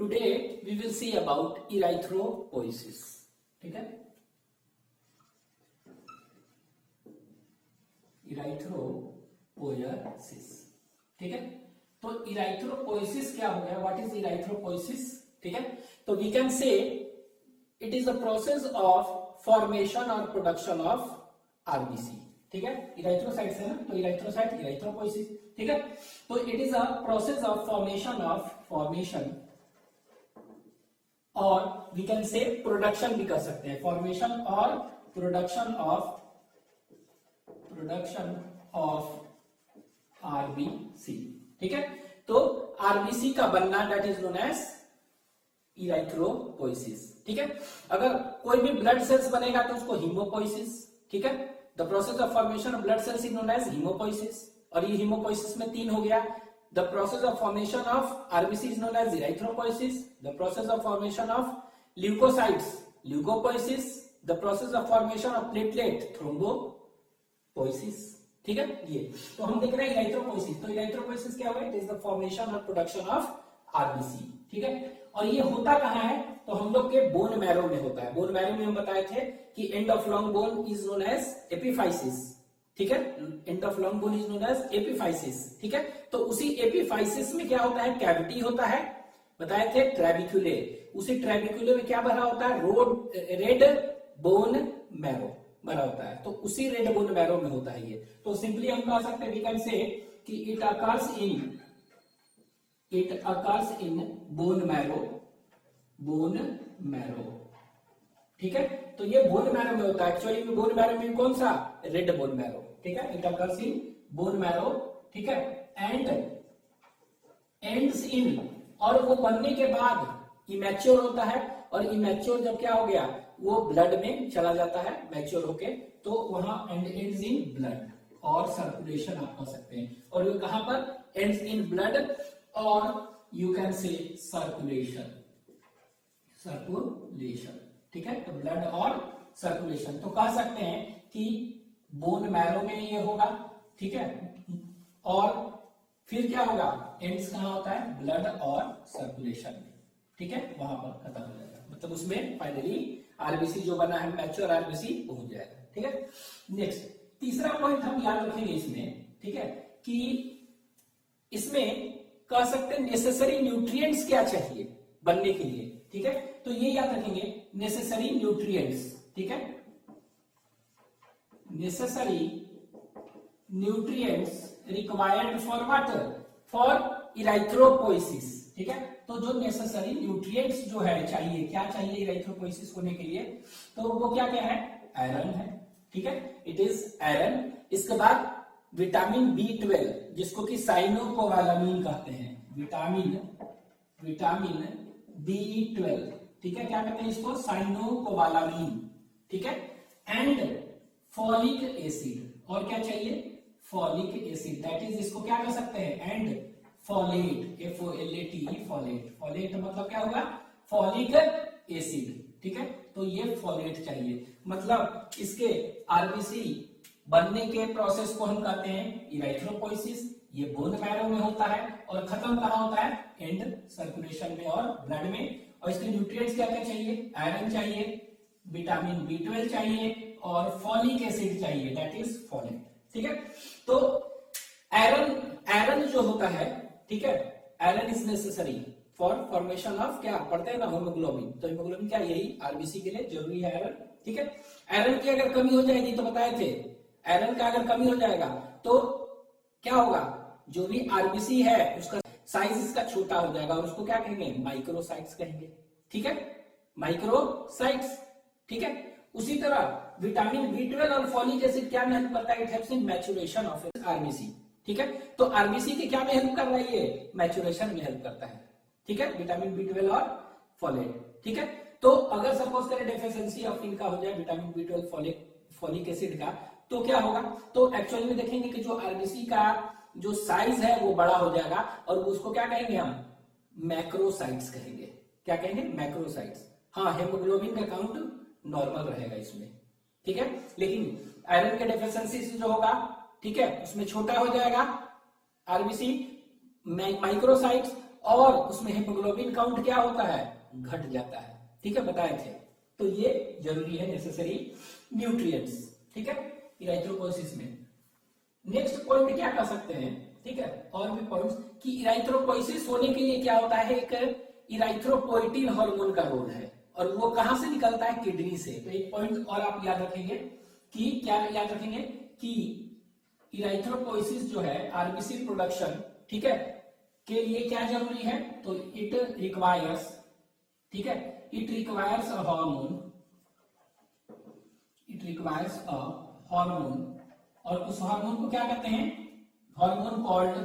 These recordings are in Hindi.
Today we will see about erythropoiesis. ठीक है, इराइथ्रोपोइसिस. ठीक है, तो इराइथ्रोपोइसिस क्या हो गया? What is erythropoiesis? ठीक है, तो we can say it is the process of formation और प्रोडक्शन ऑफ आरबीसी. ठीक है, इराइथ्रोसाइट्स है ना, तो इराइथ्रोसाइट इराइथ्रोपोइसिस. ठीक है, तो it is a process of formation और वी कैन से प्रोडक्शन भी कर सकते हैं. फॉर्मेशन और प्रोडक्शन ऑफ आरबीसी. ठीक है, तो आरबीसी का बनना दैट इज नोन एज इराइथ्रोपोइसिस. ठीक है, अगर कोई भी ब्लड सेल्स बनेगा तो उसको हीमोपोइसिस. ठीक है, the process of formation of blood cells is known as haemopoiesis. और ये हीमोपोइसिस में 3 हो गया. The process of formation of RBC is known as erythropoiesis. The process of formation of leukocytes, leukopoiesis. The process of formation of platelet, thrombopoiesis. ठीक है, ये तो हम देख रहे हैं इराइथ्रोपोइसिस. तो इराइथ्रोपोइसिस क्या हुआ? इट इज द फॉर्मेशन और प्रोडक्शन ऑफ आरबीसी. ठीक है, और ये होता कहाँ है? तो हम लोग के बोन मैरो में होता है. बोन मैरो में हम बताए थे कि end of long bone is known as epiphysis. ठीक है, end of long bone is known as epiphysis. ठीक है, तो उसी एपिफाइसिस में क्या होता है? कैविटी होता है. बताए थे ट्रेबिक्यूले. उसी ट्रेबिक्यूले में क्या भरा होता है? रेड बोन मैरो भरा होता है. तो उसी रेड बोन मैरो में होता है ये. तो सिंपली हम कह सकते हैं, वी कैन से कि it occurs in bone marrow. ठीक है, तो ये बोन मैरो में होता है. एक्चुअली में बोन मैरो में कौन सा? Red bone marrow. ठीक है, it occurs in bone marrow. ठीक है, एंड एंड्स इन, और वो बनने के बाद इमैच्योर होता है. और इमैच्योर जब क्या हो गया? वो ब्लड में चला जाता है मैच्योर होके, तो वहां एंड्स इन ब्लड और सर्कुलेशन आप कह सकते हैं. और ये कहां पर? एंड्स इन ब्लड और यू कैन से सर्कुलेशन. ठीक है, तो ब्लड और सर्कुलेशन. तो कह सकते हैं कि बोन मैरो में ये होगा. ठीक है, और फिर क्या होगा? एंड्स कहां होता है? ब्लड और सर्कुलेशन में. ठीक है, वहां पर खत्म हो जाएगा. मतलब उसमें फाइनली आरबीसी जो बना है मैच्योर आरबीसी पहुंच जाएगा. ठीक है, नेक्स्ट तीसरा पॉइंट हम याद रखेंगे इसमें. ठीक है, कि इसमें कह सकते हैं नेसेसरी न्यूट्रिएंट्स क्या चाहिए बनने के लिए. ठीक है, तो ये याद रखेंगे नेसेसरी न्यूट्रिएंट्स. ठीक है, necessary nutrients required for water for erythropoiesis. ठीक है, तो जो नेसेसरी न्यूट्रिएंट्स जो है चाहिए, क्या चाहिए इराइथ्रोपोइसिस होने के लिए? तो वो क्या क्या है? आयरन है. ठीक है, इट इज आयरन. इसके बाद विटामिन B12 जिसको कि साइनोकोबालामिन कहते हैं. Vitamin B12. ठीक है, क्या कहते हैं इसको? साइनोकोबालामिन. ठीक है, एंड फॉलिक एसिड. और क्या चाहिए? Folic acid. दैट इज इसको क्या कह सकते हैं? And folate. FOLATE folate. Folate मतलब क्या होगा? Folic acid. ठीक है, तो ये फॉलेट चाहिए. मतलब इसके आरबीसी बनने के प्रोसेस को हम कहते हैं इराइथ्रोपोइसिस. ये बोन मैरो में होता है और खत्म कहां होता है? एंड सर्कुलेशन में और ब्लड में. और इसके न्यूट्रिएंट्स क्या क्या चाहिए? आयरन चाहिए, विटामिन B12 चाहिए और फॉलिक एसिड चाहिए. That is folate. ठीक है, तो आयरन जो होता है, ठीक है, iron is necessary for formation of क्या पढ़ते हैं ना? हीमोग्लोबिन. तो हीमोग्लोबिन क्या? यही आरबीसी के लिए जरूरी है आयरन. ठीक है, आयरन की अगर कमी हो जाएगी तो बताए थे, आयरन का अगर कमी हो जाएगा तो क्या होगा? जो भी आरबीसी है उसका साइज इसका छोटा हो जाएगा और उसको क्या कहेंगे? माइक्रोसाइट्स कहेंगे. ठीक है, माइक्रोसाइट्स. ठीक है, उसी तरह विटामिन B12 और फॉलिक एसिड क्या में हेल्प करता है? It helps in maturation of RBC. ठीक है, तो आरबीसी के क्या में हेल्प कर रहा है? ये मैच्योरेशन में हेल्प करता है. ठीक है, विटामिन B12 और फॉलेट. ठीक है, तो अगर सपोज करें डेफिशिएंसी ऑफ इनका हो जाए विटामिन B12 फॉलिक एसिड का, तो क्या होगा? तो एक्चुअली में देखेंगे कि जो आरबीसी का जो साइज है वो बड़ा हो जाएगा और उसको क्या कहेंगे हम? मैक्रोसाइट्स कहेंगे. क्या कहेंगे? मैक्रोसाइट्स. हाँ, हेमोग्लोबिन का काउंट नॉर्मल रहेगा इसमें. ठीक है, लेकिन आयरन के डेफिशिएंसी से जो होगा, ठीक है, उसमें छोटा हो जाएगा आरबीसी, माइक्रोसाइट्स, और उसमें हीमोग्लोबिन काउंट क्या होता है, घट जाता है। ठीक है, बताए थे। तो ये जरूरी है, नेसेसरी न्यूट्रिएंट्स। ठीक है, इराइथ्रोपोइसिस में। नेक्स्ट पॉइंट क्या कर सकते हैं, ठीक है, और भी पॉइंट्स कि इराइथ्रोपोइसिस होने के लिए क्या होता है, एक इराइथ्रोपोइटिन हार्मोन का रोल है, और वो कहां से निकलता है, किडनी से। तो एक पॉइंट और आप याद रखेंगे कि क्या याद रखेंगे कि इराइथ्रोपोइसिस जो है आरबीसी प्रोडक्शन, ठीक है, के लिए क्या जरूरी है, तो इट रिक्वायर्स, ठीक है, it requires a hormone, it requires a hormone, और उस हार्मोन को क्या कहते हैं, हार्मोन कॉल्ड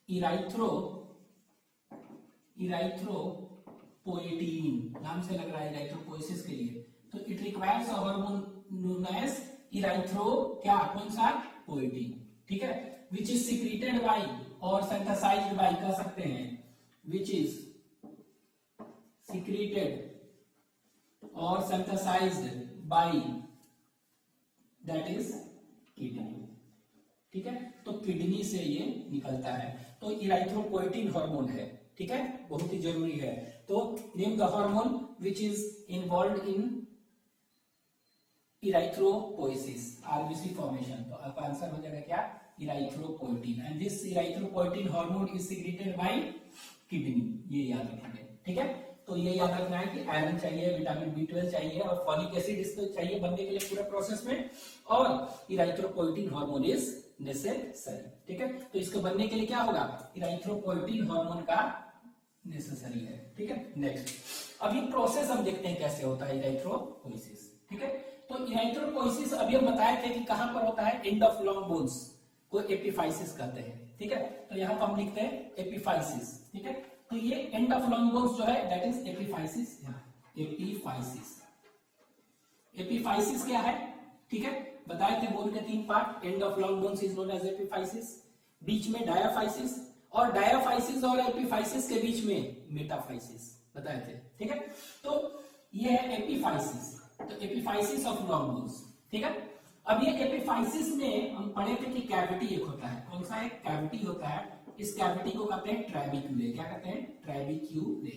इराइथ्रोपोइटीन, नाम से लग रहा है इराइथ्रोपोइसिस के लिए। तो it requires a hormone known as erythro, क्या, कौन सा, पोइटीन। ठीक है, विच इज सिक्रीटेड बाय और सिंथेसाइज्ड बाय, कह सकते हैं, विच इज सिक्रीटेड और synthesised by, that is kidney. ठीक है, तो किडनी से ये निकलता है, तो इराइथ्रोपोइटिन हार्मोन है। ठीक है, बहुत ही जरूरी है। तो name the hormone which is involve in erythropoiesis, RBC formation. तो आपका आंसर हो जाएगा क्या, erythropoietin. And this erythropoietin hormone is secreted by kidney, ये याद रखेंगे। ठीक है, तो ये याद रखना है कि आयरन चाहिए, विटामिन B12 चाहिए, और फॉलिक एसिड इसको चाहिए बनने के लिए पूरे प्रोसेस में, और इराइथ्रोपोइटिन हार्मोन इज नेसेसरी। ठीक है, तो इसको बनने के लिए क्या होगा, इराइथ्रोपोइटिन हार्मोन का नेसेसरी है। ठीक है, नेक्स्ट अभी प्रोसेस हम देखते हैं कैसे होता है इराइथ्रोपोइसिस। ठीक है, तो इराइथ्रोपोइसिस अभी हम बताए थे कि कहां पर होता है, एंड ऑफ लॉन्ग बोन्स को एपिफाइसिस कहते हैं। ठीक है, तो यहां पर हम लिखते हैं एपिफाइसिस। ठीक है, तो ये एंड ऑफ लॉन्ग बोन्स जो है that is epiphysis, epiphysis. Epiphysis क्या है, ठीक है, बताए थे बोन के 3 part, end of long bones is known as epiphysis, बीच में डायाफाइसिस, और डायाफाइसिस और एपिफाइसिस के बीच में मेटाफाइसिस बताए थे। ठीक है, तो ये है एपिफाइसिस, तो एपिफाइसिस ऑफ लॉन्ग बोन्स। ठीक है, अब ये एपिफाइसिस में हम पढ़े थे कि कैविटी एक होता है, कौन सा, एक कैविटी होता है, इस कैविटी को कहते हैं ट्रैबिक्यूले। क्या कहते हैं, ट्रैबिक्यूले।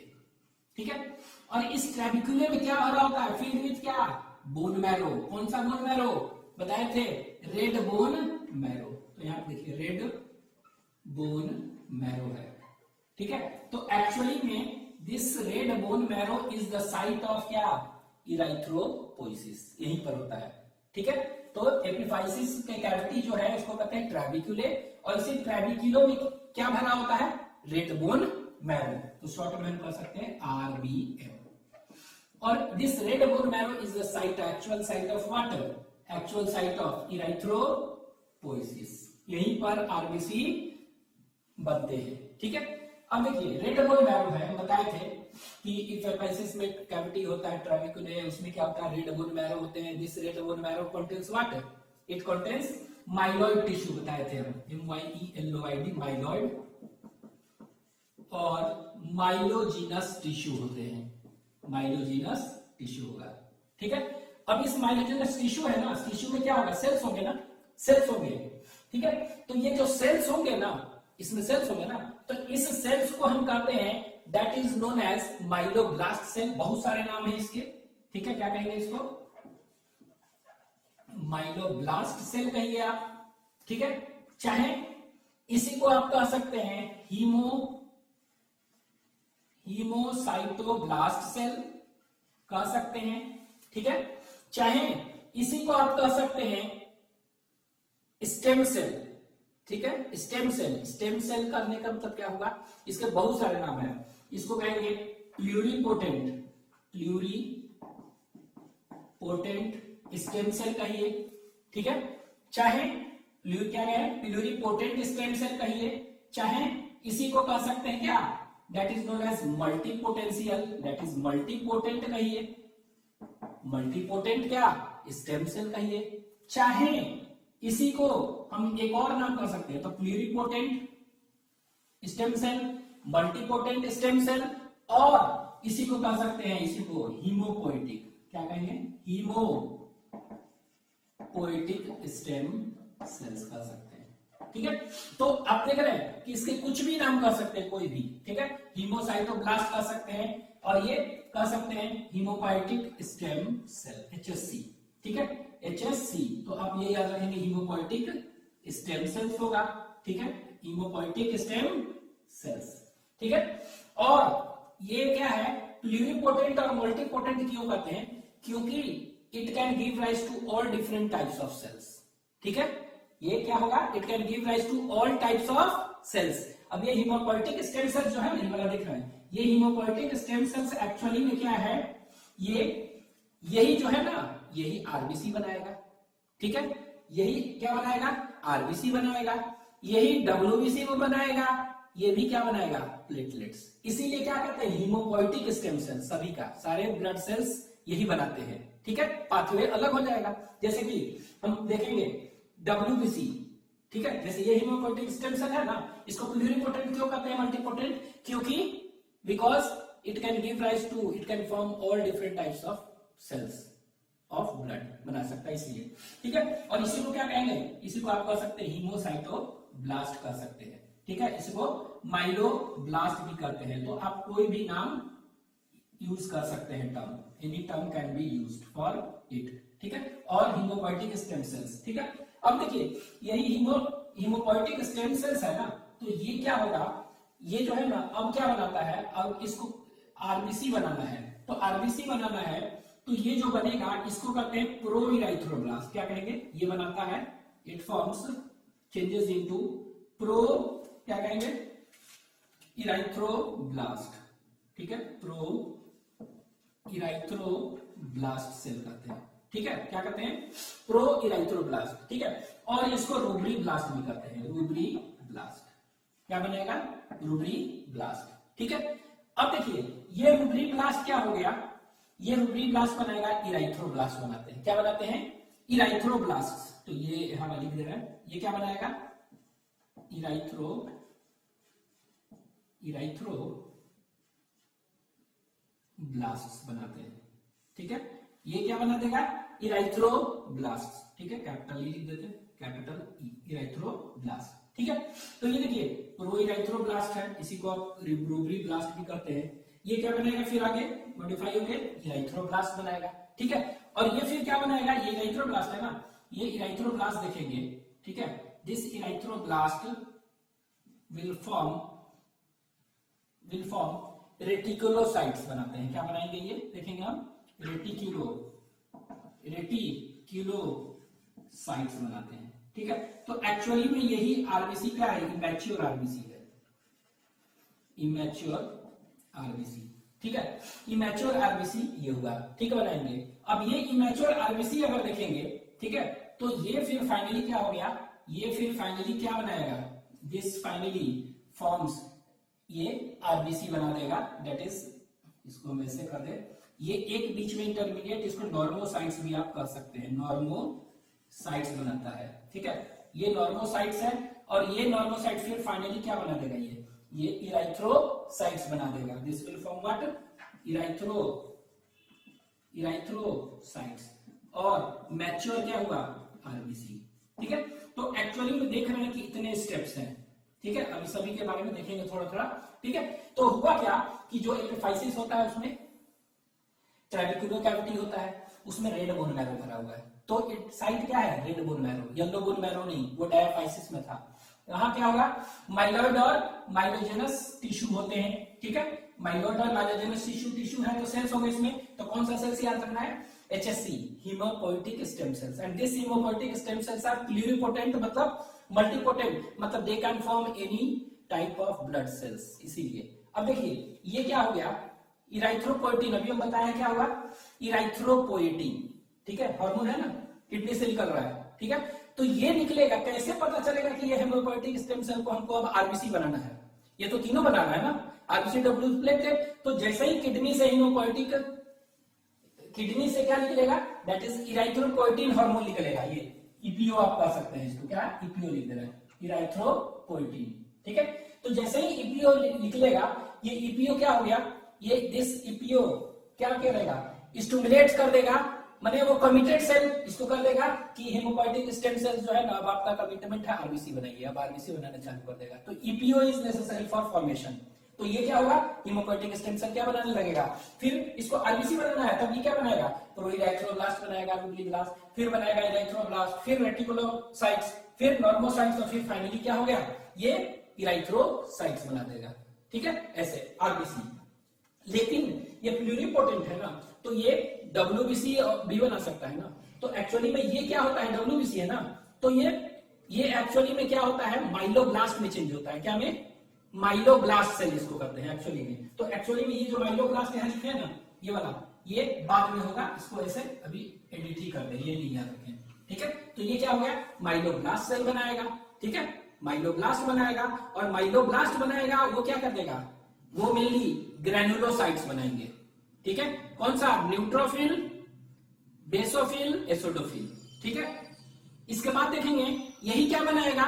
ठीक है, और इस ट्रैबिक्यूले में क्या भरा होता है, फिल्ड विथ क्या, बोन मैरो। कौन सा बोन मैरो, बताए थे, रेड बोन मैरो। तो यहां पे देखिए रेड बोन मैरो है। ठीक है, तो एक्चुअली में this red bone marrow is the site of क्या, इराइथ्रोपोइसिस, यहीं पर होता है। ठीक है, तो एपिफाइसिस के कैविटी जो है उसको कहते हैं ट्रैबिक्यूले, और इसी ट्रैबिक्यूलो में क्या भरा होता है, रेड बोन मैरो। तो शॉर्ट में हम कह सकते हैं RBM। और this red bone marrow is the site, actual site of water, actual site of erythropoiesis, यहीं पर आरबीसी बनते हैं। ठीक है, अब देखिए रेड बोन मैरो है, हम बताए थे कि एपिफाइसिस में कैविटी होता है ट्रैबिक्यूले, उसमें क्या होता है, रेड बोन मैरो होते हैं। This red bone marrow contains what, it contains myeloid tissue, बताए थे हम, MYELOID, माइलॉइड, और माइलोजिनस टिश्यू होते हैं, माइलोजिनस टिश्यू होगा। ठीक है, अब इस माइलोजिनस टिश्यू है ना, टिश्यू में क्या होगा, सेल्स होंगे ना, सेल्स होंगे। ठीक है, तो ये जो सेल्स होंगे ना, इसमें सेल्स होंगे ना, तो इस सेल्स को हम कहते हैं that is known as myeloblast cell. बहुत सारे नाम है इसके। ठीक है, क्या कहेंगे इसको, माइलोब्लास्ट सेल कहिए आप। ठीक है, चाहे इसी को आप कह सकते हैं हीमोसाइटोब्लास्ट सेल कह सकते हैं। ठीक है, चाहे इसी को आप कह सकते हैं स्टेम सेल। ठीक है, स्टेम सेल, स्टेम सेल करने का मतलब क्या होगा, इसके बहुत सारे नाम है। इसको कहेंगे प्लूरिपोटेंट, प्लूरिपोटेंट स्टेम सेल कहिए। ठीक है, चाहे क्या है, प्लूरिपोटेंट स्टेम सेल कहिए, चाहे इसी को कह सकते हैं क्या, that is known as multipotential, that is multipotent कहिए, मल्टीपोटेंट क्या, स्टेम सेल कहिए। चाहे इसी को हम एक और नाम कर सकते हैं, तो pluripotent stem cell, multipotent stem cell, और इसी को कह सकते हैं, इसी को हीमोपोएटिक, क्या कहेंगे, हीमोपोएटिक स्टेम सेल्स कह सकते हैं। ठीक है। तो आप देख रहे हैं कि इसके कुछ भी नाम कह सकते हैं, कोई भी, ठीक है। हीमोसाइटोब्लास्ट कह सकते हैं, और ये कह सकते हैं हीमोपोएटिक स्टेम सेल, HSC, ठीक है, HSC। तो आप ये याद रखेंगे, हीमोपोएटिक स्टेम सेल्स होगा, ठीक है, हीमोपोएटिक स्टेम सेल्स, ठीक है। और ये क्या है, प्लूरिपोटेंट और मल्टीपोटेंट क्यों कहते हैं, क्योंकि it can give rise to all different types of cells, ठीक है। ये क्या होगा, it can give rise to all types of cells. अब ये हीमोपोएटिक स्टेम सेल्स जो है, ये वाला देख रहे हैं, ये हीमोपोएटिक स्टेम सेल्स एक्चुअली में क्या है, ये यही जो है ना, यही आरबीसी बनाएगा, ठीक है। यही क्या बनाएगा, आरबीसी बनाएगा, यही डब्ल्यूबीसी में बनाएगा, ये भी क्या बनाएगा, प्लेटलेट्स। इसीलिए क्या कहते हैं, हीमोपोएटिक स्टेम सेल्स, सभी का, सारे ब्लड सेल्स यही बनाते हैं, ठीक है। पाथवे अलग हो जाएगा, जैसे कि हम देखेंगे डब्ल्यूबीसी, ठीक है, जैसे ये हीमोपोएटिक स्टेम सेल है ना, इसको प्लूरिपोटेंट क्यों कहते हैं, मल्टीपोटेंट, क्योंकि because it can give rise to, it can form all different types of cells of blood बना सकता है, इसलिए, ठीक है। और इसी को क्या कहेंगे, इसी को आप कह सकते हैं हीमोसाइटोब्लास्ट कह सकते हैं, ठीक है। इसको माइलोब्लास्ट भी कहते हैं। तो आप कोई भी नाम यूज कर सकते हैं, term, any term can be used for it, ठीक है। और हीमोपोएटिक स्टेम सेल्स, ठीक है। अब देखिए, यही हीमोपोएटिक स्टेम सेल्स है ना, तो ये क्या होगा, ये जो है ना, अब क्या बनाता है, अब इसको आरबीसी बनाना है। तो आरबीसी बनाना है, तो ये जो बनेगा, इसको कहते हैं प्रो इराइथ्रोब्लास्ट। क्या कहेंगे, ये बनाता है, it forms, changes into pro, क्या कहेंगे, इराइथ्रोब्लास्ट, ठीक है, प्रो इराइथ्रोब्लास्ट सेल कहते हैं, ठीक है। क्या कहते हैं, प्रो इराइथ्रोब्लास्ट, ठीक है। और इसको रूब्री ब्लास्ट भी कहते हैं, रूब्री ब्लास्ट। क्या बनेगा, रूब्री ब्लास्ट, ठीक है। अब देखिए, ये रूब्री ब्लास्ट क्या हो गया, ये रूब्री ब्लास्ट बनाएगा, इराइथ्रोब्लास्ट बनाते हैं। क्या बनाते हैं, इराइथ्रोब्लास्ट। तो ये यहां पर लिख दे रहे हैं, ये क्या बनाएगा, इराइथ्रोब्लास्ट बनाते हैं, ठीक है। ये क्या बना देगा, इराइथ्रोब्लास्ट, ठीक है, कैपिटल ई लिख देते हैं, कैपिटल ई, इराइथ्रोब्लास्ट, ठीक है। तो ये देखिए, प्रो इराइथ्रोब्लास्ट है, इसी को आप रूब्री ब्लास्ट भी करते हैं। ये क्या बनाएगा, फिर आगे मॉडिफाई होके इराइथ्रोब्लास्ट बनाएगा, ठीक है। और ये फिर क्या बनाएगा, ये इराइथ्रोब्लास्ट है ना, ये इराइथ्रोब्लास्ट देखेंगे, ठीक है। दिस इराइथ्रोब्लास्ट विल फॉर्म रेटिकुलोसाइट्स बनाते हैं। क्या बनाएंगे, ये देखेंगे हम, रेटिक्यूलोसाइट्स बनाते हैं, ठीक है। तो एक्चुअली में यही आरबीसी क्या है, इमैच्योर आरबीसी है, इमैच्योर आरबीसी, ठीक है। इमैच्योर आरबीसी ये हुआ, ठीक है, बनाएंगे। अब ये इमैच्योर आरबीसी अगर देखेंगे, ठीक है, तो ये फिर फाइनली क्या हो गया, ये फिर फाइनली क्या बनाएगा, दिस फाइनली फॉर्म्स, ये आरबीसी बना देगा, दैट इज, इसको हम ऐसे कर दे, ये एक बीच में इंटरमीडिएट, इसको नॉर्मोसाइट्स भी आप कर सकते हैं, नॉर्मोसाइट्स बनाता है, ठीक है। ये नॉर्मोसाइट्स है, और ये नॉर्मोसाइट फिर फाइनली क्या बना देगा, ये इराइथ्रोसाइट्स बना देगा। दिस विल फॉर्म व्हाट, इराइथ्रोसाइट्स, और मैच्योर क्या हुआ, आरबीसी, ठीक है। तो एक्चुअली में देख रहे हैं कि इतने स्टेप्स हैं, ठीक है। अभी सभी के बारे में देखेंगे थोड़ा थोड़ा, ठीक है। तो हुआ क्या कि जो एपिफाइसिस होता है, उसमें ट्रेबिक्युलर कैविटी होता है, उसमें रेड बोन मैरो भरा हुआ है। तो साइट क्या है, red bone marrow, yellow bone marrow नहीं, वो डायफाइसिस में था। यहाँ क्या होगा, माइलॉइड और माइलोजेनस टिश्यू होते हैं, ठीक है। माइलॉइड और माइलोजेनस टिश्यू है, तो सेल्स हो गए इसमें। तो कौन सा सेल्स याद रखना है, HSC, hemopoietic stem cells. And this hemopoietic stem cells are pluripotent, मतलब मल्टीपोटेंट, मतलब they can form any type of blood cells, इसीलिए। अब देखिए, ये क्या हो गया, इराइथ्रोपोएटिन, अभी हम बताया क्या होगा, इराइथ्रोपोएटिन, ठीक है, हार्मोन है ना, किडनी से निकल रहा है, ठीक है। तो ये निकलेगा, कैसे पता चलेगा कि ये हेमोपोएटिक स्टेम सेल को हमको अब आरबीसी बनाना है, ये तो तीनों बनाना है ना, आरबीसी, डब्ल्यू प्लेटलेट। तो जैसे ही किडनी से हीमोपोएटिक, किडनी से क्या निकलेगा, दैट इज इराइथ्रोपोएटिन हार्मोन निकलेगा, ये ईपीओ आप कह सकते हैं इसको, क्या ईपीओ लिख दे रहे हैं, इराइथ्रोपोएटिन, ठीक है। तो जैसे ही ईपीओ निकलेगा, ये ईपीओ क्या हो गया, ये दिस ईपीओ क्या करेगा, स्टिमुलेट कर देगा माने वो कमिटेड सेल इसको कर देगा कि हेमोपोइटिक स्टेम सेल्स जो है ना, अब आपका कमिटमेंट है आरबीसी बनाइए, अब आरबीसी बनाना चालू कर देगा। तो EPO is necessary for formation, तो ये क्या होगा, हेमोपोइटिक स्टेम सेल क्या बनाने लगेगा, फिर इसको आरबीसी बनाना है तब ये क्या बनाएगा, प्रोइराथ्रोब्लास्ट बनाएगा, ब्लास्ट, फिर बनाएगा इराथ्रोब्लास्ट, फिर रेटिकुलोसाइट्स, फिर नॉर्मोसाइट्स, और फिर फाइनली क्या हो गया, ये इराथ्रोसाइट्स बना देगा। ठीक है, ऐसे आरबीसी। लेकिन ये प्लूरिपोटेंट है ना, तो ये डब्ल्यूबीसी भी बना सकता है ना। तो एक्चुअली में ये क्या होता है, डब्ल्यूबीसी है ना, तो ये एक्चुअली में क्या होता है, माइलोब्लास्ट में चेंज होता है। क्या में, माइलोब्लास्ट सेल इसको करते हैं एक्चुअली में। तो एक्चुअली में ये जो माइलोब्लास्ट यहाँ लिखे है ना, ये वाला, ये बाद में होगा, इसको ऐसे अभी एडिट ही कर दे, ये नहीं याद रखें। ठीक है, तो ये क्या हो गया, माइलोब्लास्ट सेल बनाएगा। ठीक है, माइलोब्लास्ट बनाएगा, और माइलोब्लास्ट बनाएगा वो क्या कर देगा, वो मेनली ग्रेनुलोसाइट्स बनाएंगे। ठीक है, कौन सा, न्यूट्रोफिल, बेसोफिल, एसोडोफिल। ठीक है, इसके बाद देखेंगे यही क्या बनाएगा,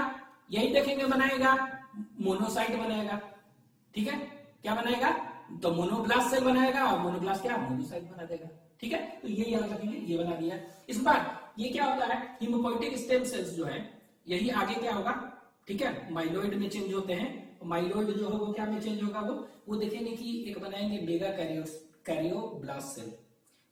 यही देखेंगे बनाएगा मोनोसाइट बनाएगा। ठीक है, क्या बनाएगा, तो मोनोब्लास्ट सेल बनाएगा, और मोनोब्लास्ट क्या, मोनोसाइट बना देगा। ठीक है, तो ये याद रखेंगे, ये बना दिया। इस बार ये क्या होता है, हेमोपोइटिक स्टेम सेल्स जो है, यही आगे क्या होगा, ठीक है, माइलोइड में चेंज होते हैं। माइलोइड जो होगा क्या में चेंज होगा, वो देखेंगे कि एक बनाएंगे मेगा कैरियोब्लास्ट सेल।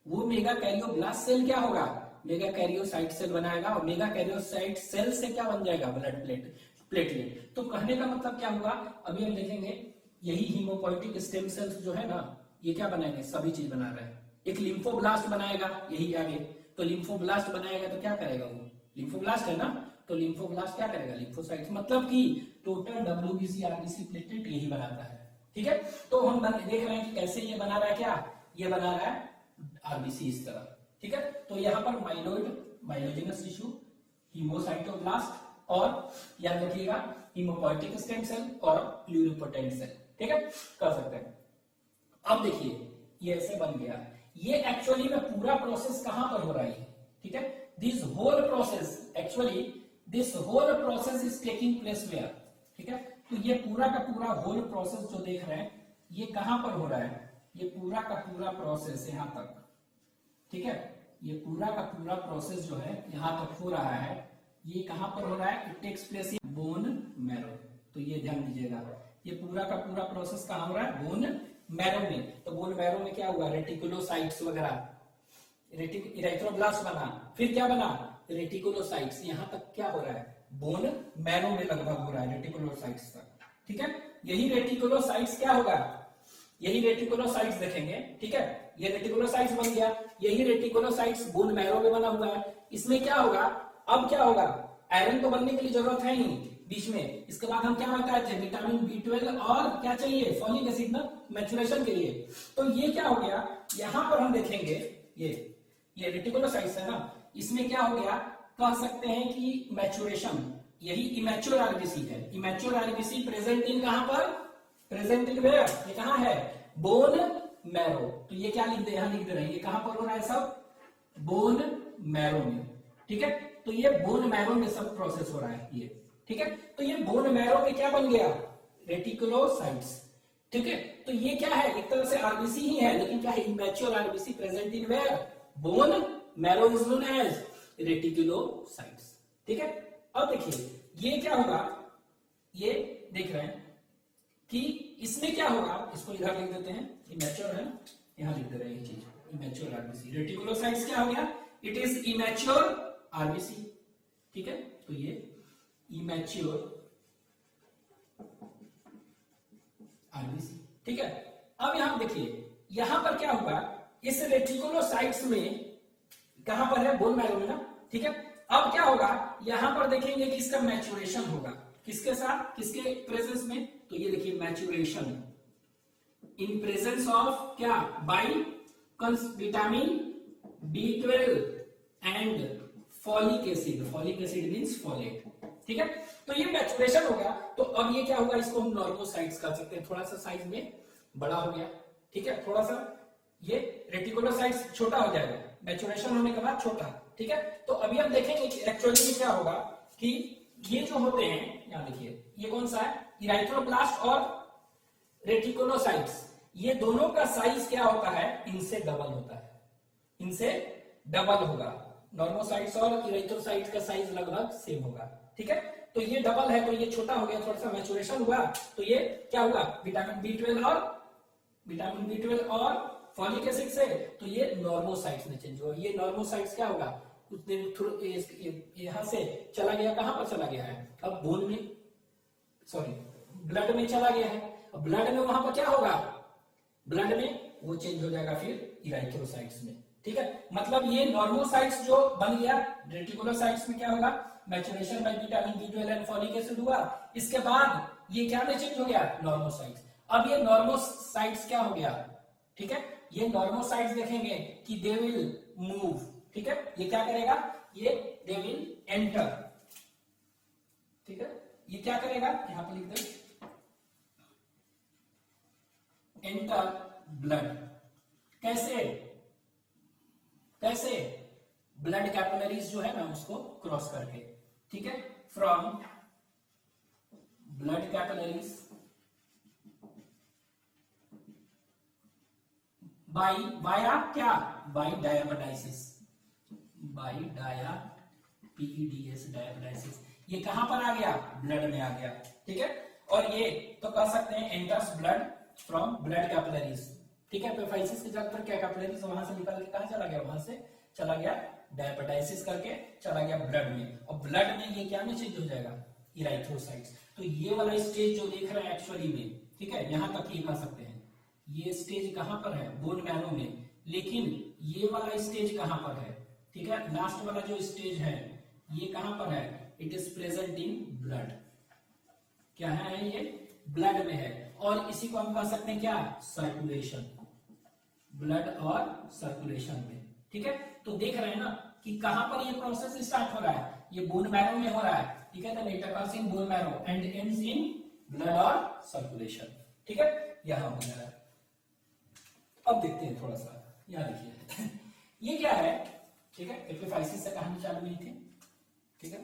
वो मेगा कैरियोब्लास्ट सेल क्या होगा, मेगा कैरियोसाइट सेल बनाएगा, और मेगा कैरियोसाइट सेल से क्या बन जाएगा, ब्लड प्लेटलेट। तो कहने का मतलब क्या हुआ, अभी हम देखेंगे यही हीमोपोइटिक स्टेम सेल्स जो है ना, ये क्या बनाएंगे, सभी चीज बना रहे हैं। एक लिम्फोब्लास्ट बनाएगा यही आगे, तो लिम्फोब्लास्ट बनाएगा तो क्या करेगा, वो लिम्फोब्लास्ट है ना, तो लिम्फोब्लास्ट क्या करेगा, लिम्फोसाइट्स, मतलब कि टोटल डब्ल्यूबीसी आरबीसी प्लेटलेट यही बनाता है। ठीक है, तो हम देख रहे हैं कि कैसे ये बना रहा है, क्या ये बना रहा है आरबीसी इस तरह। ठीक है, तो यहाँ पर माइलोइड, माइलोजेनस टिश्यू, हीमोसाइटोब्लास्ट, और याद रखिएगा हीमोपोइटिक स्टेम सेल और प्लूरिपोटेंट सेल। ठीक है, कर सकते हैं। अब देखिए ये ऐसे बन गया, ये एक्चुअली में पूरा प्रोसेस कहां पर हो रहा है, ठीक है, this whole process, actually this whole process is taking place where. ठीक है, तो ये पूरा का पूरा होल प्रोसेस जो देख रहे हैं, ये कहां पर हो रहा है, ये पूरा का पूरा प्रोसेस यहां तक। ठीक है, ये पूरा का पूरा प्रोसेस जो है यहां तक हो रहा है, ये कहां पर हो रहा है, it takes place in bone marrow. तो ये ध्यान दीजिएगा, ये पूरा का पूरा प्रोसेस कहां हो रहा है, बोन मैरो में। तो बोन मैरो में क्या हुआ, रेटिकुलोसाइट्स वगैरह, इराथ्रोब्लास्ट बना, फिर क्या बना, रेटिकुलोसाइट्स। यहां तक क्या हो रहा है, बोन मैरो में लगभग हो रहा है, रेटिकुलोसाइट्स तक। ठीक है, यही रेटिकुलोसाइट्स क्या होगा, यही रेटिकुलोसाइट्स देखेंगे। ठीक है, ये रेटिकुलोसाइट्स बन गया, यही रेटिकुलोसाइट्स बोन मैरो में बना हुआ है। इसमें क्या होगा, अब क्या होगा, आयरन तो बनने के लिए जरूरत है ही बीच में, इसके बाद हम क्या बताए थे, विटामिन B12 और क्या चाहिए, फॉलिक एसिड ना, मैचुरेशन के लिए। तो ये क्या हो गया, यहां पर हम देखेंगे ये रेटिकुलोसाइट्स है ना, इसमें क्या हो गया, कह सकते हैं कि मैचुरेशन, यही इमैच्योर आरबीसी है। इमैच्योर आरबीसी प्रेजेंट इन कहां पर, प्रेजेंट इन वेयर, ये कहां है, बोन मैरो। तो ये क्या लिख दे, यहां लिख दे रहे हैं, ये कहां पर हो रहा है सब, बोन मैरो में। ठीक है, तो ये बोन मैरो में सब प्रोसेस हो रहा है ये। ठीक है, तो ये बोन मैरो में क्या बन गया, रेटिकुलोसाइट्स। ठीक है, तो ये क्या है, एक तरह से आरबीसी ही है, लेकिन क्या है, immature RBC present in where, bone marrow is known as reticulocytes. ठीक है, अब देखिए ये क्या होगा, ये देख रहे हैं कि इसमें क्या होगा, इसको इधर लिख देते हैं, इमैच्योर है, यहां लिख दे रहे हैं ये चीज, इमैच्योर आरबीसी। रेटिकुलोसाइट्स क्या हो गया, इट इज इमैच्योर आरबीसी। ठीक है, तो ये इमैच्योर आरबीसी। ठीक है, अब यहां देखिए, यहां पर क्या होगा, इस रेटिकुलोसाइट्स में कहां पर है, बोन मैरो में ना। ठीक है, अब क्या होगा, यहां पर देखेंगे कि इसका मैचुरेशन होगा, किसके साथ, किसके प्रेजेंस में, तो ये देखिए मैचुरेशन इन प्रेजेंस ऑफ क्या, by vitamin B12 and folic acid. Folic acid means folate. ठीक है, तो ये मैचुरेशन होगा। तो अब ये क्या होगा, इसको हम नॉर्मोसाइट्स कर सकते हैं, थोड़ा सा साइज में बड़ा हो गया। ठीक है, थोड़ा सा ये रेटिकुलोसाइट्स छोटा हो जाएगा मैचुरेशन होने के बाद, छोटा। ठीक है, तो अभी हम देखेंगे कि एक्चुअली में क्या होगा, कि ये जो होते हैं, यहां देखिए ये कौन सा है, इराथ्रोब्लास्ट और रेटिकुलोसाइट्स, ये दोनों का साइज क्या होता है, इनसे डबल होता है, इनसे डबल होगा। नॉर्मोसाइट्स और इरेथ्रोसाइट्स का साइज लगभग सेम होगा, ठीक है। तो ये डबल है तो ये छोटा हो गया, थोड़ा सा मैचुरेशन हुआ तो ये क्या हुआ, विटामिन बी12 और फॉलिक एसिड से, तो ये नॉर्मोसाइट्स में चेंज हुआ। ये नॉर्मोसाइट्स क्या होगा, कुछ देर यहां से चला गया, कहां पर चला गया है, अब बोन में, सॉरी ब्लड में चला गया है। अब ब्लड में वहां पर क्या होगा, ब्लड में वो चेंज हो जाएगा फिर इराइथ्रोसाइट्स में, ठीक है। मतलब ये नॉर्मोसाइट्स जो बन गया, रेटिकुलोसाइट्स में क्या होगा, मैचुरेशन बाय विटामिन बी12 एंड फॉलिक एसिड हुआ, इसके बाद ये क्या में चेंज हो गया, नॉर्मोसाइट्स। अब ये नॉर्मोसाइट्स क्या हो गया, ठीक है, ये नॉर्मोसाइट्स देखेंगे कि दे विल मूव, ठीक है, ये क्या करेगा, ये दे विल एंटर, ठीक है, ये क्या करेगा, यहां पर लिख दे एंटर ब्लड। कैसे, कैसे, ब्लड कैपिलरीज जो है ना उसको क्रॉस करके, ठीक है, from blood capillaries by via क्या, बाय डायापेटाइसिस, बाय पीईडीएस डायापेटाइसिस। ये कहां पर आ गया, ब्लड में आ गया, ठीक है। और ये तो कह सकते हैं enters blood from blood capillaries, ठीक है। एपिफाइसिस के जगह पर क्या कैपिलरीज वहां से निकल के कहां चला गया, वहां से चला गया डायपेटाइसिस करके चला गया ब्लड में, और ब्लड में ये क्या में चेंज हो जाएगा, इराइथ्रोसाइट्स। तो ये वाला स्टेज जो देख रहे हैं एक्चुअली में, ठीक है, यहां तक ये कह सकते हैं, ये स्टेज कहां पर है, बोन मैरो में, लेकिन ये वाला स्टेज कहां पर है, ठीक है, लास्ट वाला जो स्टेज है ये कहां पर है, it is present in blood. क्या है, ये ब्लड में है, और इसी को हम कह सकते हैं क्या, सर्कुलेशन, ब्लड और सर्कुलेशन में, ठीक है। तो देख रहे हैं ना कि कहां पर ये प्रोसेस स्टार्ट हो रहा है, ये बोन मैरो में हो रहा है, ठीक है, it occurs in bone marrow and ends in blood और सर्कुलेशन, ठीक है, यहां हो रहा है। अब देखते हैं थोड़ा सा, यहां देखिए ये क्या है, ठीक है, एपिफाइसिस से कहानी चालू हुई थी, ठीक है।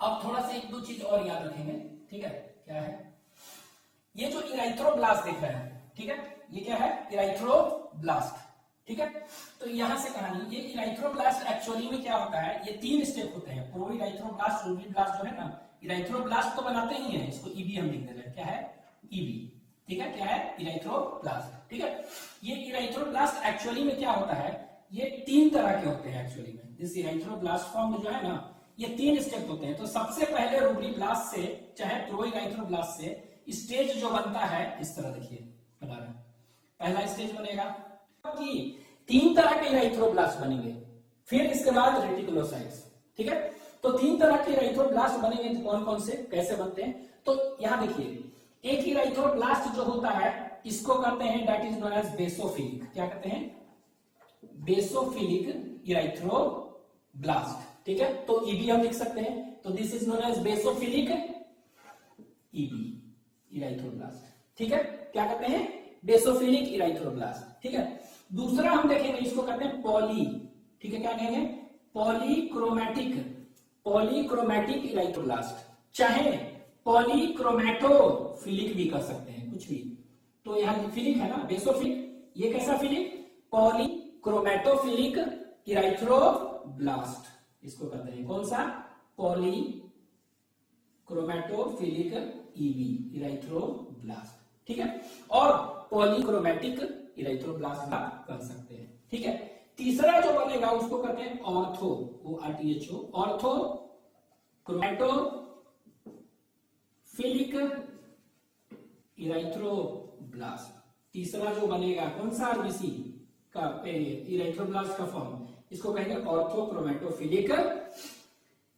अब थोड़ा सा एक दो चीज और याद रखेंगे, ठीक है, क्या है, ये जो इराइथ्रोब्लास्ट देख रहे हैं, ठीक है, ये क्या है, इराइथ्रोब्लास्ट, ठीक है। तो यहां से कहानी, ये इराइथ्रोब्लास्ट एक्चुअली में क्या होता है, ये 3 स्टेप होते हैं, प्रो इराइथ्रोब्लास्ट, रूबिब्लास्ट जो है ना, इराइथ्रोब्लास्ट तो बनाते ही हैं, इसको ईबी हम लिख दे रहे हैं, क्या है, ईबी, ठीक है, क्या है, इराइथ्रोब्लास्ट, ठीक है। ये इराइथ्रोब्लास्ट एक्चुअली में क्या होता है, ये 3 तरह के होते हैं एक्चुअली में, दिस इराइथ्रोब्लास्ट फॉर्म जो है ना, ये 3 स्टेप होते हैं। तो सबसे पहले रूबिब्लास्ट से, चाहे प्रो इराइथ्रोब्लास्ट से स्टेज जो बनता है, इस तरह देखिए बना रहे हैं, पहला स्टेज बनेगा कि 3 तरह के इराइथ्रोब्लास्ट बनेंगे, फिर इसके बाद रेटिकुलोसाइट्स, ठीक है। तो 3 तरह के इराइथ्रोब्लास्ट बनेंगे, तो कौन कौन से, कैसे बनते हैं, तो यहां देखिए, एक इराइथ्रोब्लास्ट जो होता है इसको कहते हैं, that is known as basophilic, क्या कहते हैं, बेसोफिलिक इराइथ्रोब्लास्ट, ठीक है। तो ईबी हम लिख सकते हैं, तो this is known as basophilic EB erythroblast, ठीक है, क्या कहते हैं, बेसोफिलिक इराइथ्रोब्लास्ट, ठीक है। दूसरा हम देखेंगे, इसको कहते हैं पॉली, ठीक है, क्या कहेंगे, पॉलीक्रोमैटिक इराइथ्रोब्लास्ट, चाहे पॉलीक्रोमैटोफिलिक भी कर सकते हैं, कुछ भी। तो यहां फिलिक है ना, बेसोफिलिक, ये कैसा फिलिक, पॉलीक्रोमैटोफिलिक इराइथ्रोब्लास्ट, इसको कहते हैं कौन सा, पॉलीक्रोमैटोफिलिक ईबी इराइथ्रोब्लास्ट, ठीक है। और पॉलीक्रोमैटिक इराइथ्रोब्लास्ट कर सकते हैं, ठीक है। तीसरा जो बनेगा उसको कहते हैं ऑर्थो, ORTHO, ऑर्थो क्रोमैटोफिलिक इराइथ्रोब्लास्ट। तीसरा जो बनेगा कौन सा, आरबीसी का इराइथ्रोब्लास्ट का फॉर्म, इसको कहेंगे ऑर्थो क्रोमैटोफिलिक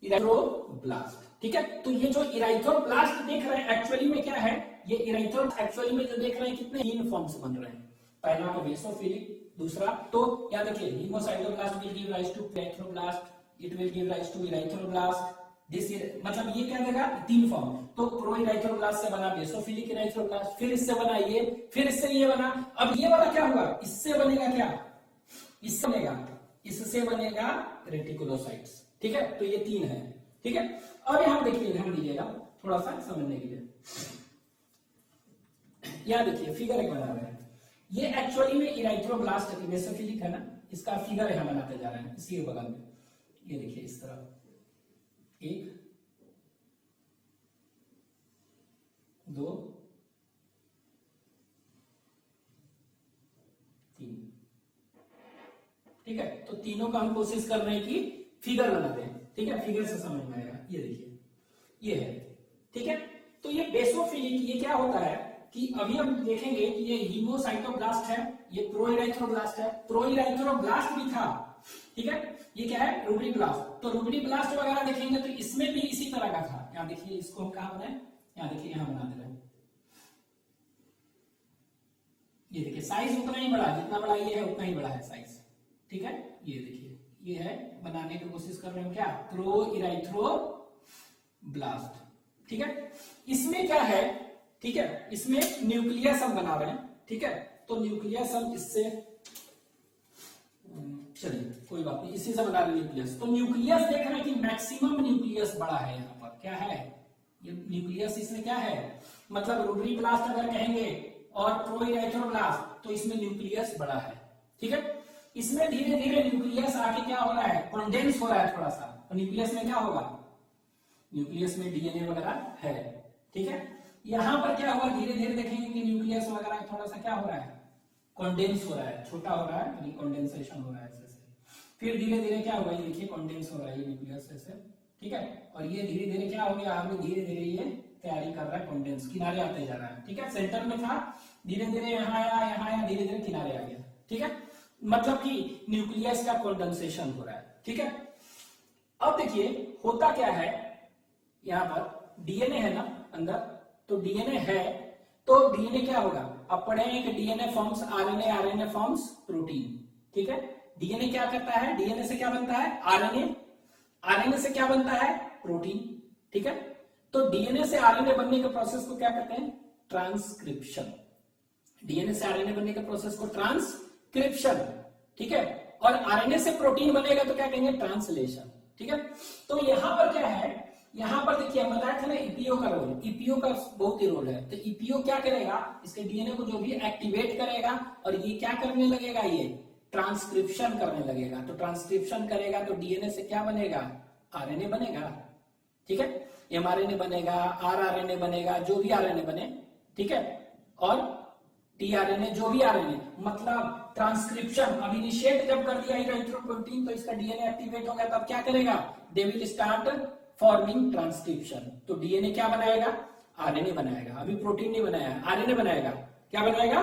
इराइथ्रोब्लास्ट, ठीक है। तो ये जो इराइथ्रोब्लास्ट देख रहे हैं एक्चुअली में क्या है, ये इराइथ्रो एक्चुअली में जो देख रहे हैं कितने 3 फॉर्म्स बन रहे हैं, पहला तो बेसोफिलिक, दूसरा तो याद रखिए hemocytoblast will give rise to erythroblast, it will give rise to erythroblast, this मतलब ये क्या देगा, 3 फॉर्म। तो प्रो इराइथ्रोब्लास्ट से बना बेसोफिलिक इराइथ्रोब्लास्ट, फिर इससे बना ये, फिर इससे ये बना, अब ये वाला क्या हुआ, इससे बनेगा क्या, इससे बनेगा, इससे बनेगा रेटिकुलोसाइट्स, ठीक है। तो ये 3 है, ठीक है। अब यहां देखिए, ध्यान दीजिएगा थोड़ा सा समझने के लिए, यहां देखिए फिगर एक बना रहे हैं, ये एक्चुअली में इराइथ्रोब्लास्ट है, बेसोफिलिक है ना, इसका फिगर यहां बनाते जा रहे हैं इसी के बगल में। ये देखिए इस तरह 1 2 3, ठीक है। तो तीनों का हम कोशिश कर रहे हैं कि फिगर बनाते हैं, ठीक है, फिगर से समझ में आएगा। ये देखिए ये है, ठीक है। तो ये बेसोफिलिक ये क्या होता है कि अभी हम देखेंगे कि ये हीमोसाइटोब्लास्ट है, ये प्रोइराइथ्रोब्लास्ट है, प्रोइराइथ्रोब्लास्ट भी था, ठीक है। ये क्या है, रूब्रिब्लास्ट। तो रूब्रिब्लास्ट वगैरह देखेंगे तो इसमें भी इसी तरह का था। यहाँ देखिए इसको हम कहां बनाए, यहाँ देखिए यहां बना दे रहे हैं। ये देखिए साइज उतना ही बड़ा, जितना बड़ा ये है उतना ही बड़ा है साइज, ठीक है। ये देखिए ये है, बनाने की कोशिश कर रहे हैं क्या, प्रोइराइथ्रोब्लास्ट, ठीक है। इसमें क्या है, ठीक है, इसमें न्यूक्लियस हम बना रहे हैं, ठीक है। तो न्यूक्लियस हम इससे, चलिए कोई बात नहीं, इसी से बना रहे न्यूक्लियस। तो न्यूक्लियस देख रहे हैं कि मैक्सिमम न्यूक्लियस बड़ा है। यहाँ पर क्या है, ये न्यूक्लियस इसमें क्या है, मतलब रूब्रिब्लास्ट अगर कहेंगे और प्रोइराइथ्रोब्लास्ट तो इसमें न्यूक्लियस बड़ा है, ठीक है। इसमें धीरे धीरे न्यूक्लियस आके क्या हो रहा है, कंडेंस हो रहा है थोड़ा सा। तो न्यूक्लियस में क्या होगा, न्यूक्लियस में डीएनए वगैरह है, ठीक है। यहां पर क्या हुआ, धीरे धीरे देखेंगे कि न्यूक्लियस वगैरह थोड़ा सा क्या हो रहा है, कंडेंस हो रहा है, छोटा हो रहा है, यानी कंडेंसेशन हो रहा है ऐसे। फिर धीरे धीरे क्या होगा, ये देखिए कंडेंस हो रहा है ये न्यूक्लियस ऐसे, ठीक है। और ये धीरे धीरे क्या हो गया, आगे धीरे धीरे ये तैयारी कर रहा है, कंडेंस किनारे आते जा रहा है, ठीक है। सेंटर में था, धीरे धीरे यहाँ आया, धीरे धीरे किनारे आ गया, ठीक है। मतलब कि न्यूक्लियस का कंडेंसेशन हो रहा है, ठीक है। अब देखिए होता क्या है, यहाँ पर डीएनए है ना अंदर, तो डीएनए है, तो डीएनए क्या होगा, अब पढ़ेंगे कि DNA forms RNA, RNA forms protein, ठीक है। डीएनए क्या करता है, डीएनए से क्या बनता है, आरएनए, आरएनए से क्या बनता है, प्रोटीन, ठीक है। तो डीएनए से आरएनए बनने के प्रोसेस को क्या कहते हैं, ट्रांसक्रिप्शन। डीएनए से आरएनए बनने के प्रोसेस को ट्रांसक्रिप्शन, ठीक है। और आरएनए से प्रोटीन बनेगा तो क्या कहेंगे, ट्रांसलेशन, ठीक है। तो यहां पर क्या है, यहां पर देखिए हम बताया था ना ईपीओ का रोल, ईपीओ का बहुत ही रोल है। तो ईपीओ क्या करेगा, इसके डीएनए को जो भी एक्टिवेट करेगा और ये क्या करने लगेगा, ये ट्रांसक्रिप्शन करने लगेगा। तो ट्रांसक्रिप्शन करेगा तो डीएनए से क्या बनेगा, आरएनए बनेगा, ठीक है। एमआरएनए बनेगा, आरआरएनए बनेगा, जो भी आरएनए बने, ठीक है। और टीआरएनए, जो भी आरएनए, मतलब ट्रांसक्रिप्शन अब इनिशिएट जब कर दिया इराइथ्रोप्रोटीन तो इसका डीएनए एक्टिवेट हो गया, तब क्या करेगा, they will start forming transcription. तो डीएनए क्या बनाएगा, आरएनए बनाएगा। अभी प्रोटीन नहीं बनाया, आरएनए बनाएगा। क्या बनाएगा,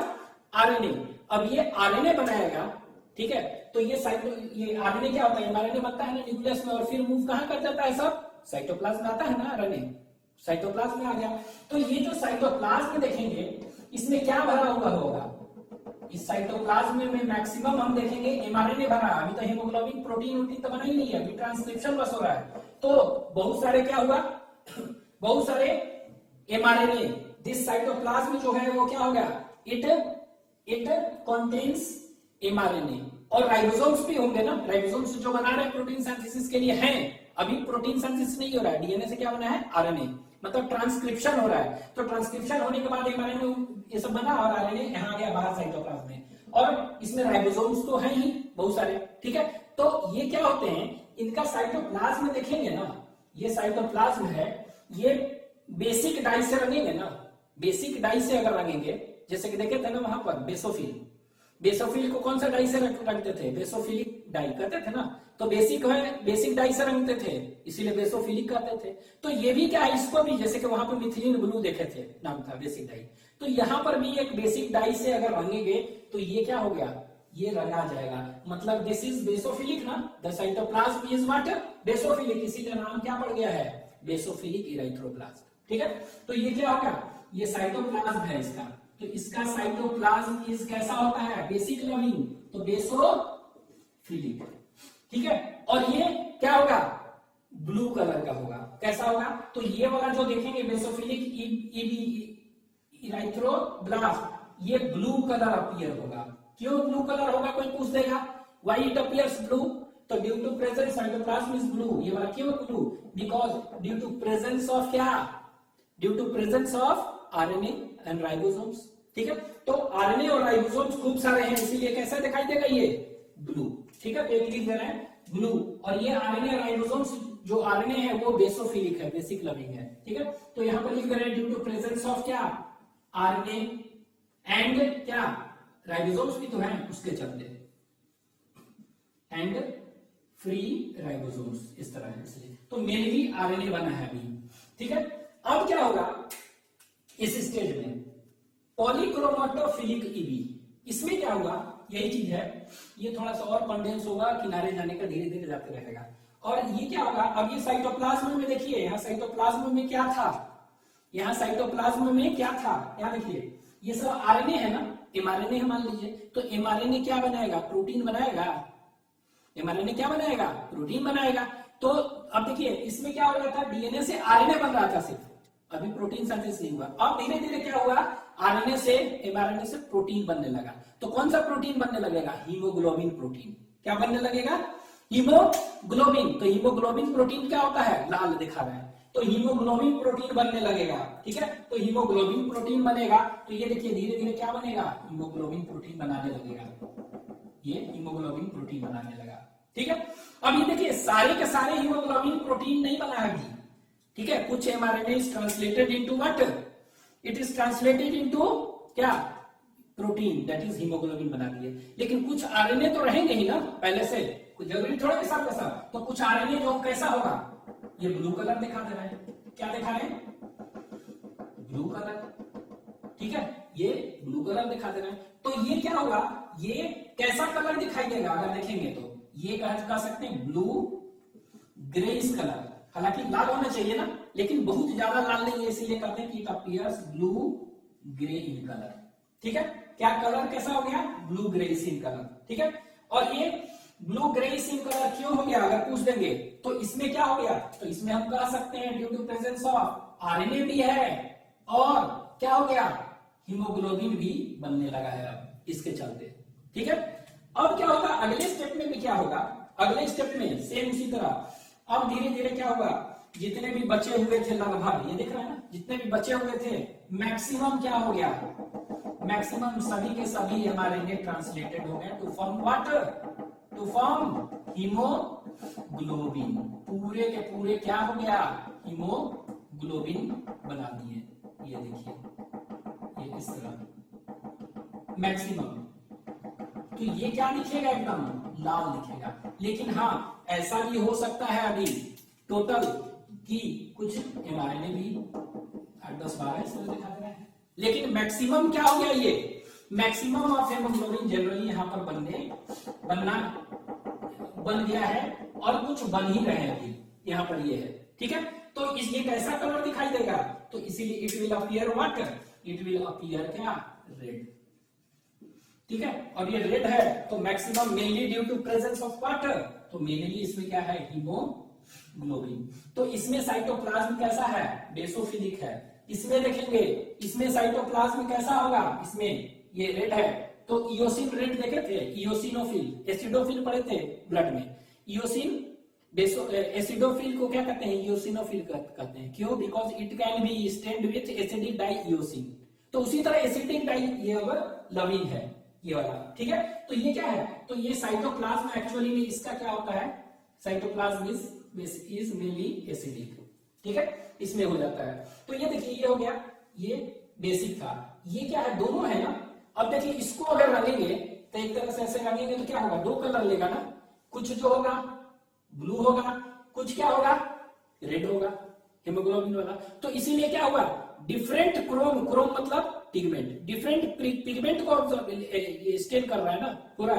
आरएनए। अब ये आरएनए बनाएगा, ठीक है। तो ये ये आरएनए क्या होता है, एमआरएनए बनता है ना न्यूक्लियस में, और फिर मूव कहां कर जाता है, सब साइटोप्लाज्म में आता है ना, आरएनए साइटोप्लाज्म में आ गया। तो ये जो साइटोप्लाज्म में देखेंगे इसमें क्या भरा हुआ होगा, इस साइटोप्लाज्म में मैक्सिमम हम देखेंगे एमआरएनए भरा। अभी तो हीमोग्लोबिन प्रोटीन वोटीन तो बना ही नहीं है, अभी ट्रांसक्रिप्शन बस हो रहा है। तो बहुत सारे क्या हुआ, बहुत सारे एमआरएनए, दिस साइटोप्लाज्म जो है वो क्या हो गया, इट कंटेन्स एमआरएनए। और राइबोसोम्स भी होंगे ना, राइबोसोम्स जो बना रहे हैं प्रोटीन सिंथेसिस के लिए हैं। अभी प्रोटीन सिंथेसिस नहीं हो रहा है, डीएनए से क्या बना है, आरएनए, मतलब ट्रांसक्रिप्शन हो रहा है। तो ट्रांसक्रिप्शन होने के बाद एमआरएनए ये सब बना और आरएनए यहाँ आ गया बाहर साइटोप्लाज्म में, और इसमें राइबोसोम्स तो है ही बहुत सारे, ठीक है। तो ये क्या होते हैं, इनका साइटोप्लाज्म में देखेंगे ना, ये साइटोप्लाज्म है, ये बेसिक डाई से रंगेंगे ना, बेसिक डाई से अगर रंगेंगे, जैसे कि देखे थे ना वहां पर बेसोफिल, बेसोफिल को कौन सा डाई से रंगते थे, बेसोफिलिक डाई कहते थे ना। तो बेसिक है, बेसिक डाई से रंगते थे, इसीलिए बेसोफिलिक कहते थे। तो ये भी क्या है, इसको भी जैसे कि वहां पर मिथिलीन ब्लू देखे थे, नाम था बेसिक डाई, तो यहाँ पर भी एक बेसिक डाई से अगर रंगेंगे तो ये क्या हो गया, ये रंगा जाएगा। मतलब दिस इज बेसोफिलिक ना, the cytoplasm is what, basophilic, इसीलिए नाम क्या पड़ गया है, बेसोफिलिक इराइथ्रोब्लास्ट, ठीक है। तो ये क्या होगा, ये साइटोप्लाज्म है इसका, तो इसका साइटोप्लाज्म इज कैसा होता है, बेसिक लविंग, तो बेसोफिलिक, ठीक है। और ये क्या होगा, ब्लू कलर का होगा, कैसा होगा, तो ये वाला जो देखेंगे बेसोफिलिक इराइथ्रोब्लास्ट, ये ब्लू कलर अपीयर होगा। क्यों ब्लू कलर होगा, कोई पूछ देगा, व्हाई इट अपीयर्स ब्लू, तो due to presence cytoplasm is blue. ये वाला क्यों blue, because due to presence of क्या, due to presence of RNA and ribosomes, ठीक है। तो आरएनए और राइबोसोम्स खूब सारे हैं, इसीलिए कैसा दिखाई देगा ये ब्लू। ठीक है, तो ये लिख दे रहे हैं ब्लू। और ये आरएनए और राइबोसोम्स, जो आरएनए है वो बेसोफिलिक है, बेसिक लविंग है। ठीक है, तो यहां पर लिख दे रहे हैं ड्यू टू प्रेजेंस ऑफ क्या आरएनए एंड क्या राइबोसोम्स भी तो है उसके चलते, एंड फ्री राइबोसोम्स इस तरह है, इसलिए तो मेनली आरएनए बना है अभी। ठीक है, अब क्या होगा इस स्टेज में पॉलीक्रोमेटोफिलिक ईबी, इसमें क्या होगा यही चीज है, ये थोड़ा सा और कंडेंस होगा, किनारे जाने का धीरे धीरे जाते रहेगा। और ये क्या होगा, अब ये साइटोप्लाज्म में देखिए, यहाँ साइटोप्लाज्म में क्या था, यहाँ साइटोप्लाज्म में क्या था, यहाँ देखिए ये सब आरएनए है ना, एमआरएनए है मान लीजिए, तो एमआरएनए क्या बनाएगा, प्रोटीन बनाएगा। एमआरएनए क्या बनाएगा, प्रोटीन बनाएगा। तो अब देखिए इसमें क्या हो रहा था, डीएनए से आरएनए बन रहा था सिर्फ, अभी प्रोटीन सिंथेसिस नहीं हुआ। अब धीरे धीरे क्या हुआ, आरएनए से एमआरएनए से प्रोटीन बनने लगा। तो कौन सा प्रोटीन बनने लगेगा, हीमोग्लोबिन प्रोटीन। क्या बनने लगेगा, हीमोग्लोबिन। तो हीमोग्लोबिन प्रोटीन क्या होता है, लाल दिखा रहा है, तो हीमोग्लोबिन प्रोटीन बनने लगेगा। ठीक है, तो हीमोग्लोबिन प्रोटीन बनेगा, तो ये देखिए धीरे धीरे क्या बनेगा, हीमोग्लोबिन प्रोटीन बनाने लगेगा, ये हीमोग्लोबिन प्रोटीन बनाने लगा। ठीक है, अब ये देखिए सारे के सारे हीमोग्लोबिन प्रोटीन नहीं बना है अभी। ठीक है, कुछ mRNA is translated into what, it is translated into क्या, प्रोटीन, दैट इज हीमोग्लोबिन बना दिए। लेकिन कुछ आरएनए तो रहेंगे ही ना पहले से, कुछ जरूरी थोड़ा के साथ कैसा, तो कुछ आरएनए जो कैसा होगा, ये ब्लू कलर दिखा दे रहा है, क्या दिखा रहे हैं, ब्लू कलर। ठीक है, ये ब्लू कलर दिखा दे रहा है, तो ये क्या होगा, ये कैसा कलर दिखाई देगा, अगर देखेंगे तो ये कह सकते हैं ब्लू ग्रेइश कलर। हालांकि लाल होना चाहिए ना, लेकिन बहुत ज्यादा लाल नहीं है, इसीलिए कहते हैं कि it appears blue grey in colour. ठीक है, क्या कलर कैसा हो गया, ब्लू ग्रेइश इन कलर। ठीक है, और ये ब्लू ग्रेइश इन कलर क्यों हो गया, अगर पूछ देंगे तो इसमें क्या हो गया, तो इसमें हम कह सकते हैं due to presence of RNA भी है, और क्या हो गया, हीमोग्लोबिन भी बनने लगा है अब इसके चलते। ठीक है, अब क्या होगा, अगले स्टेप में भी क्या होगा, अगले स्टेप में सेम इसी तरह अब धीरे धीरे क्या होगा, जितने भी बचे हुए थे लगभग, ये दिख रहा है ना, जितने भी बचे हुए थे मैक्सिमम क्या हो गया, मैक्सिमम सभी के सभी एमआरएनए ट्रांसलेटेड हो गए to form what, to form hemoglobin. पूरे के पूरे क्या हो गया, हीमोग्लोबिन बना दिए। ये देखिए ये इस तरह मैक्सिमम, तो ये क्या लिखेगा, एकदम लाल लिखेगा। लेकिन हाँ ऐसा भी हो सकता है अभी टोटल की कुछ एमआरएनए भी 8-10-12 इस तरह दिखा दे रहा है, लेकिन मैक्सिमम क्या हो गया, ये मैक्सिमम ऑफ हेमोग्लोबिन जनरली यहाँ पर बन गया है, और कुछ बन ही रहे हैं अभी यहाँ पर ये है। ठीक है, तो ये कैसा कलर दिखाई देगा, तो इसीलिए it will appear what, it will appear क्या, रेड। ठीक है, और ये रेड है तो maximum mainly due to presence of water, तो मेनली इसमें क्या है, हीमोग्लोबिन। तो इसमें साइटोप्लाज्म कैसा है, बेसोफिलिक है। इसमें देखेंगे, इसमें साइटोप्लाज्म कैसा होगा, इसमें ये रेड है, तो इयोसिन रेड देखे थे, इयोसिनोफिल, एसिडोफिल पढ़े थे ब्लड में, इयोसिन एसिडोफिल को क्या कहते हैं, इयोसिनोफिल कहते हैं। क्यों, because it can be stained with acidic dye eosin. तो उसी तरह एसिडिक डाई ये अगर लविंग है ये वाला। ठीक है, तो ये क्या है, तो ये साइटोप्लाज्म एक्चुअली में इसका क्या होता है, साइटोप्लाज्म इज मेनली एसिडिक। ठीक है, इसमें हो जाता है। तो ये देखिए ये हो गया, ये बेसिक था, ये क्या है, दोनों है ना। अब देखिए इसको अगर रंगेंगे तो एक तरह से ऐसे रंगेंगे तो क्या होगा, दो कलर लेगा ना, कुछ जो होगा ब्लू होगा, कुछ क्या होगा, रेड होगा, हीमोग्लोबिन वाला। तो इसीलिए क्या होगा, डिफरेंट क्रोम, क्रोम मतलब पिगमेंट, डिफरेंट पिगमेंट को स्टेन कर रहा है ना पूरा,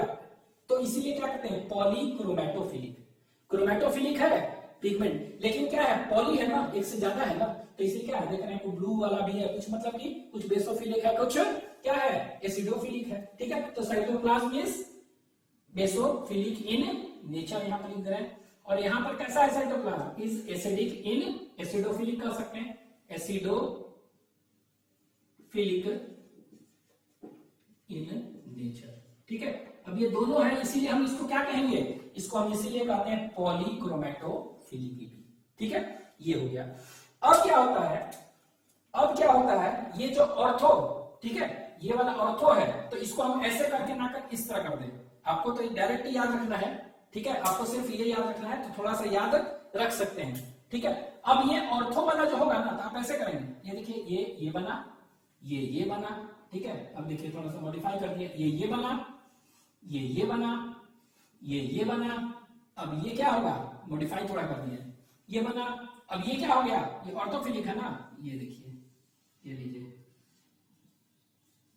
तो इसीलिए क्या कहते हैं, पॉलीक्रोमेटोफिलिक। क्रोमेटोफिलिक है पिगमेंट, लेकिन क्या है, पॉली है ना, एक से ज्यादा है ना, तो इसीलिए क्या है, देख रहे हैं ब्लू वाला भी है, कुछ मतलब कि कुछ बेसोफिलिक है, कुछ क्या है, एसिडोफिलिक है। ठीक है, तो cytoplasm is basophilic in nature, यहाँ पर लिख दे रहे हैं। और यहाँ पर कैसा है, cytoplasm is acidic in, acidophilic कर सकते हैं, एसिडोफिलिक इन नेचर। ठीक है, अब ये दोनों है, इसीलिए हम इसको क्या कहेंगे, इसको हम इसीलिए कहते हैं पॉलीक्रोमेटोफिलिक। ठीक है, ये हो गया। अब क्या होता है, अब क्या होता है, ये जो ऑर्थो, ठीक है, ये वाला ऑर्थो है, तो इसको हम ऐसे करके ना कर इस तरह कर दें। आपको तो डायरेक्ट याद रखना है, ठीक है, आपको सिर्फ ये याद रखना है, तो थोड़ा सा याद रख सकते हैं, ठीक है। अब ये ऑर्थो वाला जो होगा ना, तो आप ऐसे करेंगे, ये देखिए ये बना, ये बना, ठीक है। अब देखिए थोड़ा सा मॉडिफाई कर दिया, ये बना, ये बना, ये बना। अब ये क्या होगा, मॉडिफाई थोड़ा कर दिया, ये बना। अब ये क्या हो गया, ये ऑर्थोफिलिक है ना, ये देखिए, ये लीजिए,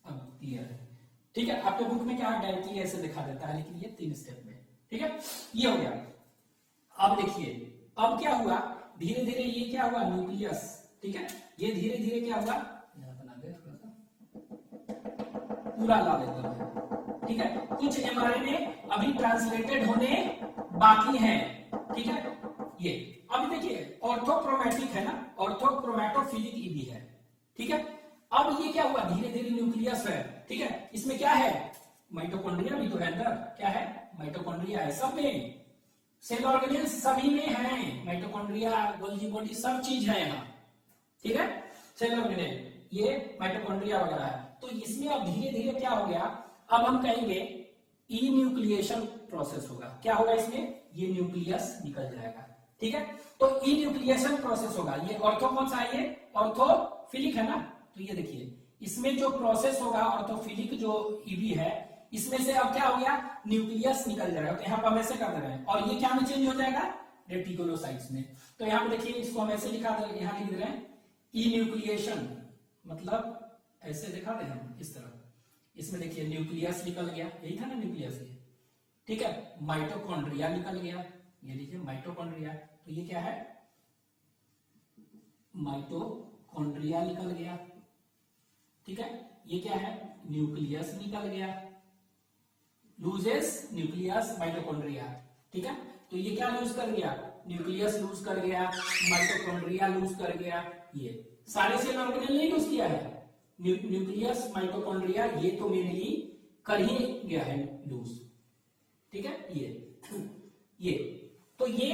अब क्लियर है, ठीक है। आपके बुक में क्या डायरेक्टली ऐसे दिखा देता है, लेकिन ये 3 स्टेप में, ठीक है, ये हो गया। अब देखिए, अब क्या हुआ, धीरे धीरे ये क्या हुआ, न्यूक्लियस, ठीक है, ये धीरे धीरे क्या हुआ, बना दे थोड़ा सा, पूरा ला देता हूं, ठीक है। कुछ एमआरएनए अभी ट्रांसलेटेड होने बाकी हैं, ठीक है। ये अब देखिए ऑर्थोक्रोमैटिक है ना, ऑर्थोक्रोमैटोफिलिक ईबी है, ठीक है। अब ये क्या हुआ, धीरे धीरे न्यूक्लियस है, ठीक है। इसमें क्या है, माइटोकॉन्ड्रिया भी तो है अंदर, क्या है, माइटोकॉन्ड्रिया है, सब में सेल ऑर्गेनेल्स सभी में है, माइटोकॉन्ड्रिया, गोल्गी बॉडी, सब चीज है यहाँ, ठीक है। सेल ऑर्गेनेल ये माइटोकॉन्ड्रिया वगैरह है। तो इसमें अब धीरे धीरे क्या हो गया, अब हम कहेंगे ई न्यूक्लिएशन प्रोसेस होगा। क्या होगा इसमें, ये न्यूक्लियस निकल जाएगा, ठीक है। तो ई न्यूक्लिएशन प्रोसेस होगा। ये ऑर्थो कौन सा है, ये ऑर्थोफिलिक है ना, तो ये देखिए इसमें जो प्रोसेस होगा ऑर्थोफिलिक जो ईबी है, इसमें से अब क्या हो गया, न्यूक्लियस निकल जाएगा। तो यहाँ पर हम ऐसे कर दे रहे हैं, और ये क्या में चेंज हो जाएगा, रेटिकुलोसाइट्स में। तो यहाँ पे देखिए, इसको हम ऐसे लिखा दे, यहाँ लिख दे रहे हैं ई न्यूक्लिएशन, मतलब ऐसे दिखा दे हम इस तरह। इसमें देखिए न्यूक्लियस निकल गया, यही था ना न्यूक्लियस, ये ठीक है। माइटोकॉन्ड्रिया निकल गया, ये लीजिए माइटोकॉन्ड्रिया, तो ये क्या है, माइटोकॉन्ड्रिया निकल गया, ठीक है। ये क्या है, न्यूक्लियस निकल गया, लूजेस न्यूक्लियस माइटोकॉन्ड्रिया, ठीक है। तो ये क्या लूज कर गया, न्यूक्लियस लूज कर गया, माइटोकॉन्ड्रिया लूज कर गया। ये सारे सेल ऑर्गेनेल नहीं लूज किया है, न्यूक्लियस माइटोकॉन्ड्रिया ये तो मेनली कर ही गया है लूज, ठीक है। ये तो ये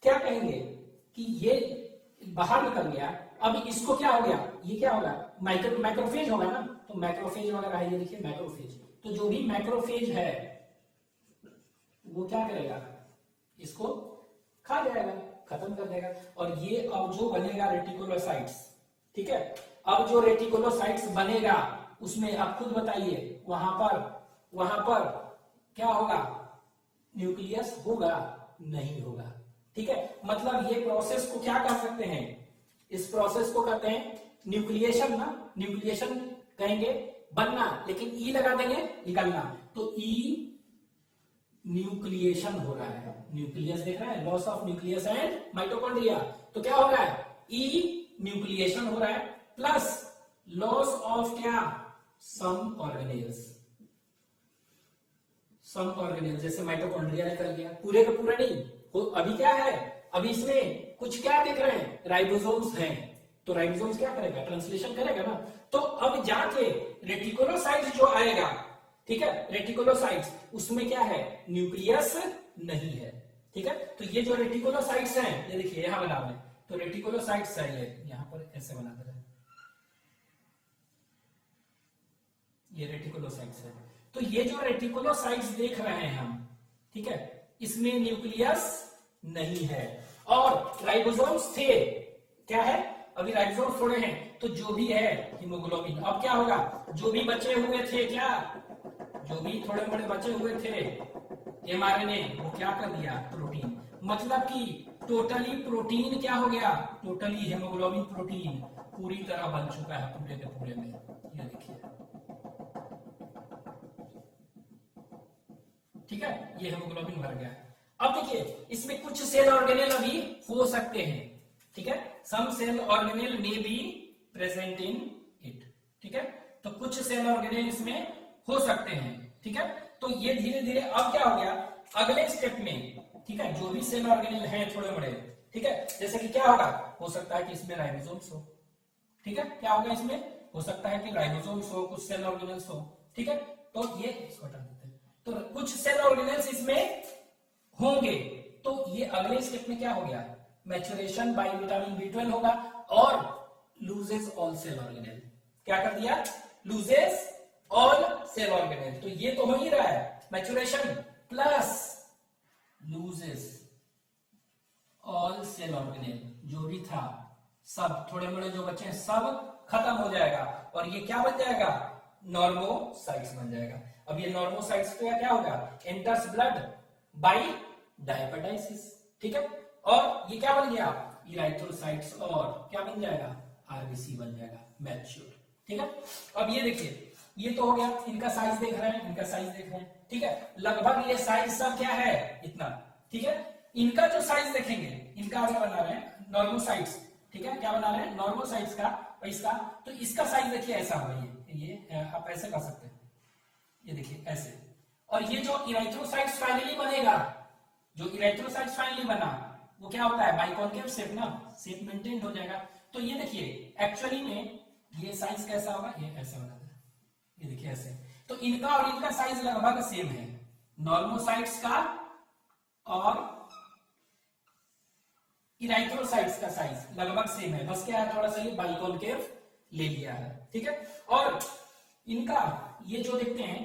क्या कहेंगे कि ये बाहर निकल गया। अब इसको क्या हो गया, ये क्या होगा, मैक्रोफेज होगा ना, तो मैक्रोफेज वगैरह है, ये देखिए मैक्रोफेज। तो जो भी मैक्रोफेज है वो क्या करेगा, इसको खा जाएगा, खत्म कर देगा। और ये अब जो बनेगा रेटिकुलोसाइट्स, ठीक है। अब जो रेटिकुलोसाइट्स बनेगा उसमें आप खुद बताइए, वहां पर क्या होगा, न्यूक्लियस होगा, नहीं होगा, ठीक है। मतलब ये प्रोसेस को क्या कर सकते हैं, इस प्रोसेस को कहते हैं न्यूक्लिएशन ना, न्यूक्लिएशन कहेंगे बनना, लेकिन ई लगा देंगे निकलना, तो ई न्यूक्लिएशन हो रहा है। न्यूक्लियस देख रहा है, loss of nucleus and mitochondria, तो क्या हो रहा है, ई न्यूक्लिएशन हो रहा है, प्लस लॉस ऑफ क्या, सम ऑर्गेनेल्स, सम ऑर्गेनेल्स, जैसे माइटोकॉन्ड्रिया निकल गया, पूरे का पूरा नहीं हो। अभी क्या है, अभी इसमें कुछ क्या दिख रहे हैं, राइबोसोम्स हैं, तो राइबोसोम्स क्या करेगा, ट्रांसलेशन करेगा ना। तो अब जाके रेटिकुलोसाइट्स जो आएगा, ठीक है, रेटिकुलोसाइट्स उसमें क्या है, न्यूक्लियस नहीं है, ठीक है। तो ये जो रेटिकुलोसाइट्स हैं, ये देखिए यहां बना हुआ है, तो रेटिकुलोसाइट्स है, ये यहां पर ऐसे बना दे रहे हैं, ये रेटिकुलोसाइट्स है। तो ये जो रेटिकुलोसाइट्स देख रहे हैं हम, ठीक है, इसमें न्यूक्लियस नहीं है। और राइबोसोम्स थे, क्या है, अभी राइबोसोम्स थोड़े हैं, तो जो भी है हीमोग्लोबिन, अब क्या होगा, जो भी बचे हुए थे, क्या, जो भी थोड़े बड़े बचे हुए थे एमआरएनए, वो क्या कर दिया, प्रोटीन, मतलब कि टोटली प्रोटीन क्या हो गया, टोटली हीमोग्लोबिन प्रोटीन पूरी तरह बन चुका है, पूरे के पूरे में। ये देखिए, ठीक है, ये हीमोग्लोबिन भर गया। अब देखिए इसमें कुछ सेल ऑर्गेनेल अभी हो सकते हैं, ठीक है, some cell organelle may be present in it, ठीक है। तो कुछ सेल ऑर्गेनेल इसमें हो सकते हैं, ठीक है। तो ये धीरे धीरे अब क्या हो गया, अगले स्टेप में, ठीक है, जो भी सेल ऑर्गेनेल हैं थोड़े बड़े, ठीक है, जैसे कि क्या होगा, हो सकता है कि इसमें राइबोसोम्स हो, ठीक है, क्या होगा, इसमें हो सकता है कि राइबोसोम्स हो, कुछ सेल ऑर्गेनेल्स हो, ठीक है। तो ये इसको हटा देते हैं, तो कुछ सेल ऑर्गेनेल्स इसमें होंगे। तो ये अगले स्टेप में क्या हो गया, मैच्योरेशन बाय विटामिन B12 होगा, और लूजेस ऑल सेल ऑर्गेनेल, क्या कर दिया, लूजेस ऑल सेल ऑर्गेनेल, तो ये तो हो ही रहा है, maturation plus loses all cell organelle, जो भी था सब, थोड़े मोड़े जो बचे हैं सब खत्म हो जाएगा, और ये क्या बन जाएगा, नॉर्मोसाइट्स बन जाएगा। अब ये नॉर्मोसाइट्स का क्या होगा, एंटर्स ब्लड बाय डायपर्टाइसिस, ठीक है, और ये क्या बन गया, इराइथ्रोसाइट्स, और क्या बन जाएगा, आरबीसी बन जाएगा मैच्योर, ठीक है। अब ये देखिए, ये तो हो गया, इनका साइज देख रहे हैं, इनका साइज देख रहे हैं, ठीक है, लगभग ये साइज सब क्या है, इतना, ठीक है। इनका जो साइज देखेंगे, इनका आगे बना रहे हैं नॉर्मोसाइट्स, ठीक है, क्या बना रहे हैं, नॉर्मोसाइट्स का और इसका, तो इसका साइज देखिए ऐसा होगा, ये आप ऐसे कर सकते हैं, ये देखिए ऐसे, और ये जो इराइथ्रोसाइट्स फाइनली बनेगा, जो इराइथ्रोसाइट्स फाइनली बना, वो क्या होता है, बाइकॉन्केव शेप ना, शेप मेंटेन हो जाएगा। तो ये देखिए एक्चुअली में ये साइज कैसा होगा, ये ऐसा बना था, ये देखिए ऐसे, तो इनका और इनका साइज लगभग सेम है, नॉर्मोसाइट्स का और इराइथ्रोसाइट्स का साइज लगभग सेम है, बस क्या है, थोड़ा सा ये बाइकॉन्केव ले लिया है, ठीक है। और इनका ये जो देखते हैं,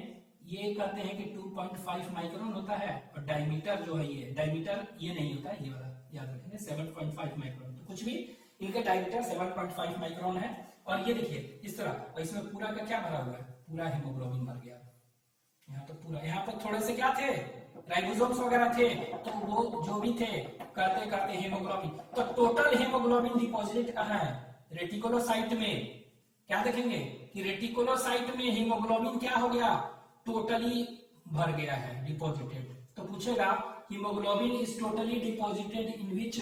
ये कहते हैं कि 2.5 माइक्रोन होता है, और डायमीटर जो है, ये डायमीटर ये नहीं होता है, ये वाला याद रखेंगे 7.5 माइक्रोन, तो कुछ भी इनका डायमीटर 7.5 माइक्रोन है। और ये देखिए इस तरह, और इसमें पूरा का क्या भरा हुआ है, पूरा हेमोग्लोबिन भर गया, यहाँ तो पूरा, यहाँ पर थोड़े से क्या थे, राइबोसोम्स वगैरह थे, तो वो जो भी थे करते करते हेमोग्लोबिन, तो टोटल हेमोग्लोबिन डिपॉजिट कहाँ है, रेटिकुलोसाइट में। क्या देखेंगे कि रेटिकुलोसाइट में हीमोग्लोबिन क्या हो गया, टोटली भर गया है, डिपॉजिटेड। तो पूछेगा hemoglobin is totally deposited in which,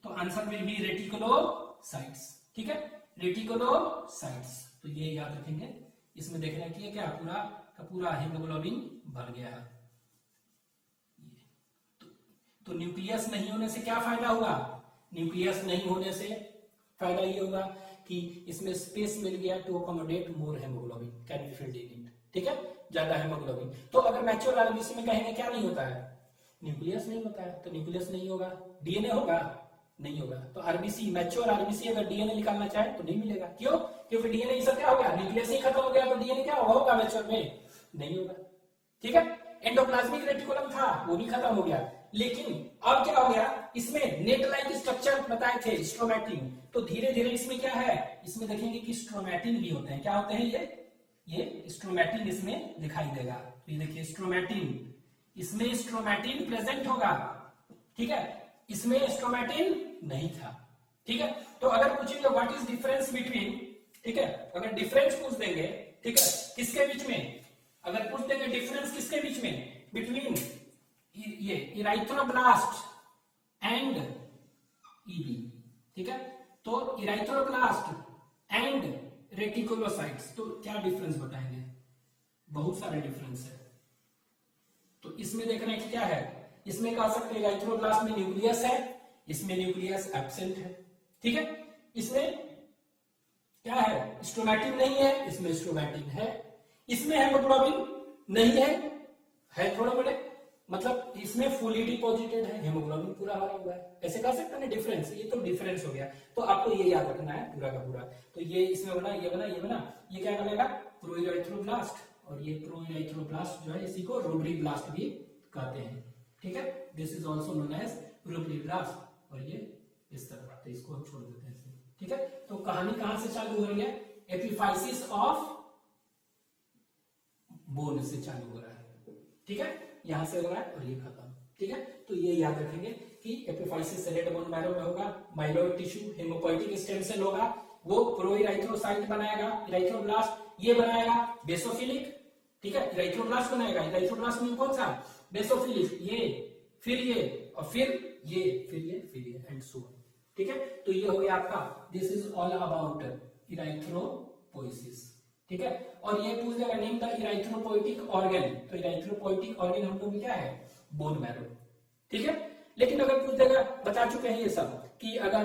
तो आंसर विल बी रेटिकुलोसाइट्स, ठीक है, रेटिकुलोसाइट्स। तो ये याद रखेंगे, इसमें देखना कि क्या पूरा का पूरा हीमोग्लोबिन भर गया है। तो न्यूक्लियस नहीं होने से क्या फायदा हुआ, न्यूक्लियस नहीं होने से फायदा ये होगा कि इसमें स्पेस मिल गया to accommodate more hemoglobin, can be filled in it, ठीक है, ज्यादा हेमोग्लोबिन। तो अगर मैच्योर आरबीसी में कहेंगे क्या नहीं होता है, न्यूक्लियस नहीं होता है, तो न्यूक्लियस नहीं होगा, डीएनए होगा, नहीं होगा। तो आरबीसी, मैच्योर आरबीसी अगर डीएनए निकालना चाहे तो नहीं मिलेगा, क्यों, क्योंकि डीएनए सब क्या हो गया, न्यूक्लियस ही खत्म हो गया, तो डीएनए क्या होगा मैच्योर में, नहीं होगा, ठीक है। एंडोप्लाज्मिक रेटिकुलम था, वो भी खत्म हो गया, लेकिन अब क्या हो गया, इसमें नेट लाइक स्ट्रक्चर बताए थे, स्ट्रोमैटिन, तो धीरे धीरे इसमें क्या है, इसमें देखेंगे कि स्ट्रोमैटिन भी होते हैं, क्या होते हैं, ये स्ट्रोमैटिन इसमें दिखाई देगा। तो ये देखिए स्ट्रोमैटिन, इसमें स्ट्रोमैटिन प्रेजेंट होगा, ठीक है, इसमें स्ट्रोमैटिन नहीं था, ठीक है। तो अगर पूछेंगे व्हाट इज डिफरेंस बिटवीन, ठीक है, अगर डिफरेंस पूछ देंगे, ठीक है, किसके बीच में, अगर पूछ देंगे डिफरेंस किसके बीच में, बिटवीन ये इराइथ्रोब्लास्ट एंड ईबी, ठीक है, तो इराइथ्रोब्लास्ट एंड रेटिकुलोसाइट्स, तो क्या डिफरेंस बताएंगे, बहुत सारे डिफरेंस है। तो इसमें देखना है कि क्या है, इसमें कह सकते हैं इराइथ्रोब्लास्ट में न्यूक्लियस है, इसमें न्यूक्लियस एब्सेंट है, ठीक है, इसमें क्या है, स्ट्रोमैटिन नहीं है, इसमें स्ट्रोमैटिन है, इसमें हेमोग्लोबिन नहीं है थोड़ा बड़े, मतलब इसमें फुली डिपॉजिटेड है, हेमोग्लोबिन पूरा भरा हुआ है, ऐसे कह सकते हैं डिफरेंस, ये तो डिफरेंस हो गया। तो आपको ये याद रखना है पूरा का पूरा, तो ये इसमें बना, ये बना, ये बना, ये क्या बनेगा, प्रोइराइथ्रोब्लास्ट, और ये प्रोइराइथ्रोब्लास्ट जो है इसी को रुब्रीब्लास्ट भी कहते हैं, ठीक है, this is also known as rubriblast, और ये इस तरह, तो इसको हम छोड़ देते हैं, ठीक है। तो कहानी कहां से चालू हो रही है, एपिफाइसिस ऑफ बोन से चालू हो रहा है, ठीक है, यहां से हो रहा है और ये खत्म, ठीक है। तो ये याद रखेंगे कि एपिफाइसिस रेड बोन मैरो में होगा, myeloid tissue haemopoietic stem cell होगा, वो प्रोइराइथ्रोसाइट बनाएगा, इराइथ्रोब्लास्ट ये बनाएगा बेसोफिलिक, ठीक है, इराइथ्रोब्लास्ट बनाएगा, इराइथ्रोब्लास्ट में कौन सा, बेसोफिलिक, ये फिर ये और फिर ये फिर ये फिर ये एंड सो ऑन, ठीक है। तो ये हो गया आपका, दिस इज ऑल अबाउट इराइथ्रोपोइसिस, ठीक है। और ये पूछ देगा नेम द इराइथ्रोपोइटिक ऑर्गन, तो इराइथ्रोपोइटिक ऑर्गन हम लोग क्या है, बोन मैरो, ठीक है। लेकिन अगर पूछ देगा, बता चुके हैं ये सब, कि अगर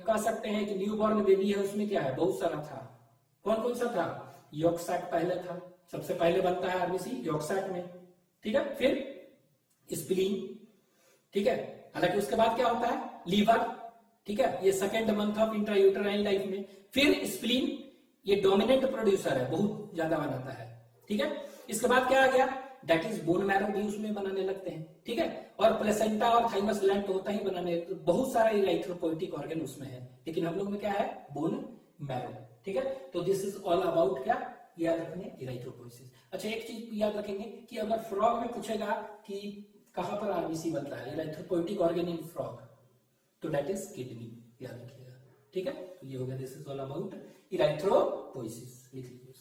कह सकते हैं कि न्यूबॉर्न बेबी है, उसमें क्या है, बहुत सारा था, कौन कौन सा था, यॉर्क सैक पहले था, सबसे पहले बनता है आरबीसी यॉर्क सैक में, ठीक है, फिर स्प्लीन, ठीक है, हालांकि उसके बाद क्या होता है, लीवर, ठीक है, ये second month of intrauterine life में, फिर स्प्लीन, ये डोमिनेंट प्रोड्यूसर है, बहुत ज्यादा बनाता है, ठीक है। इसके बाद क्या आ गया, दैट इज बोन मैरो भी उसमें बनाने लगते हैं, ठीक है। और प्लेसेंटा और थाइमस ग्लैंड तो होता ही बनाने, तो बहुत सारा इराइथ्रोपोइटिक ऑर्गन उसमें है, लेकिन हम लोग में क्या है, बोन मैरो, ठीक है। तो दिस इज ऑल अबाउट क्या, याद रखने इराइथ्रोपोइसिस। अच्छा एक चीज याद रखेंगे कि अगर फ्रॉग में पूछेगा कि कहां पर आरबीसी बनता है, इराइथ्रोपोइटिक ऑर्गन इन फ्रॉग, तो दैट इज किडनी, याद रखिएगा, ठीक है। तो ये हो गया, दिस इज ऑल अबाउट इराइथ्रोपोइसिस, लिख लीजिए।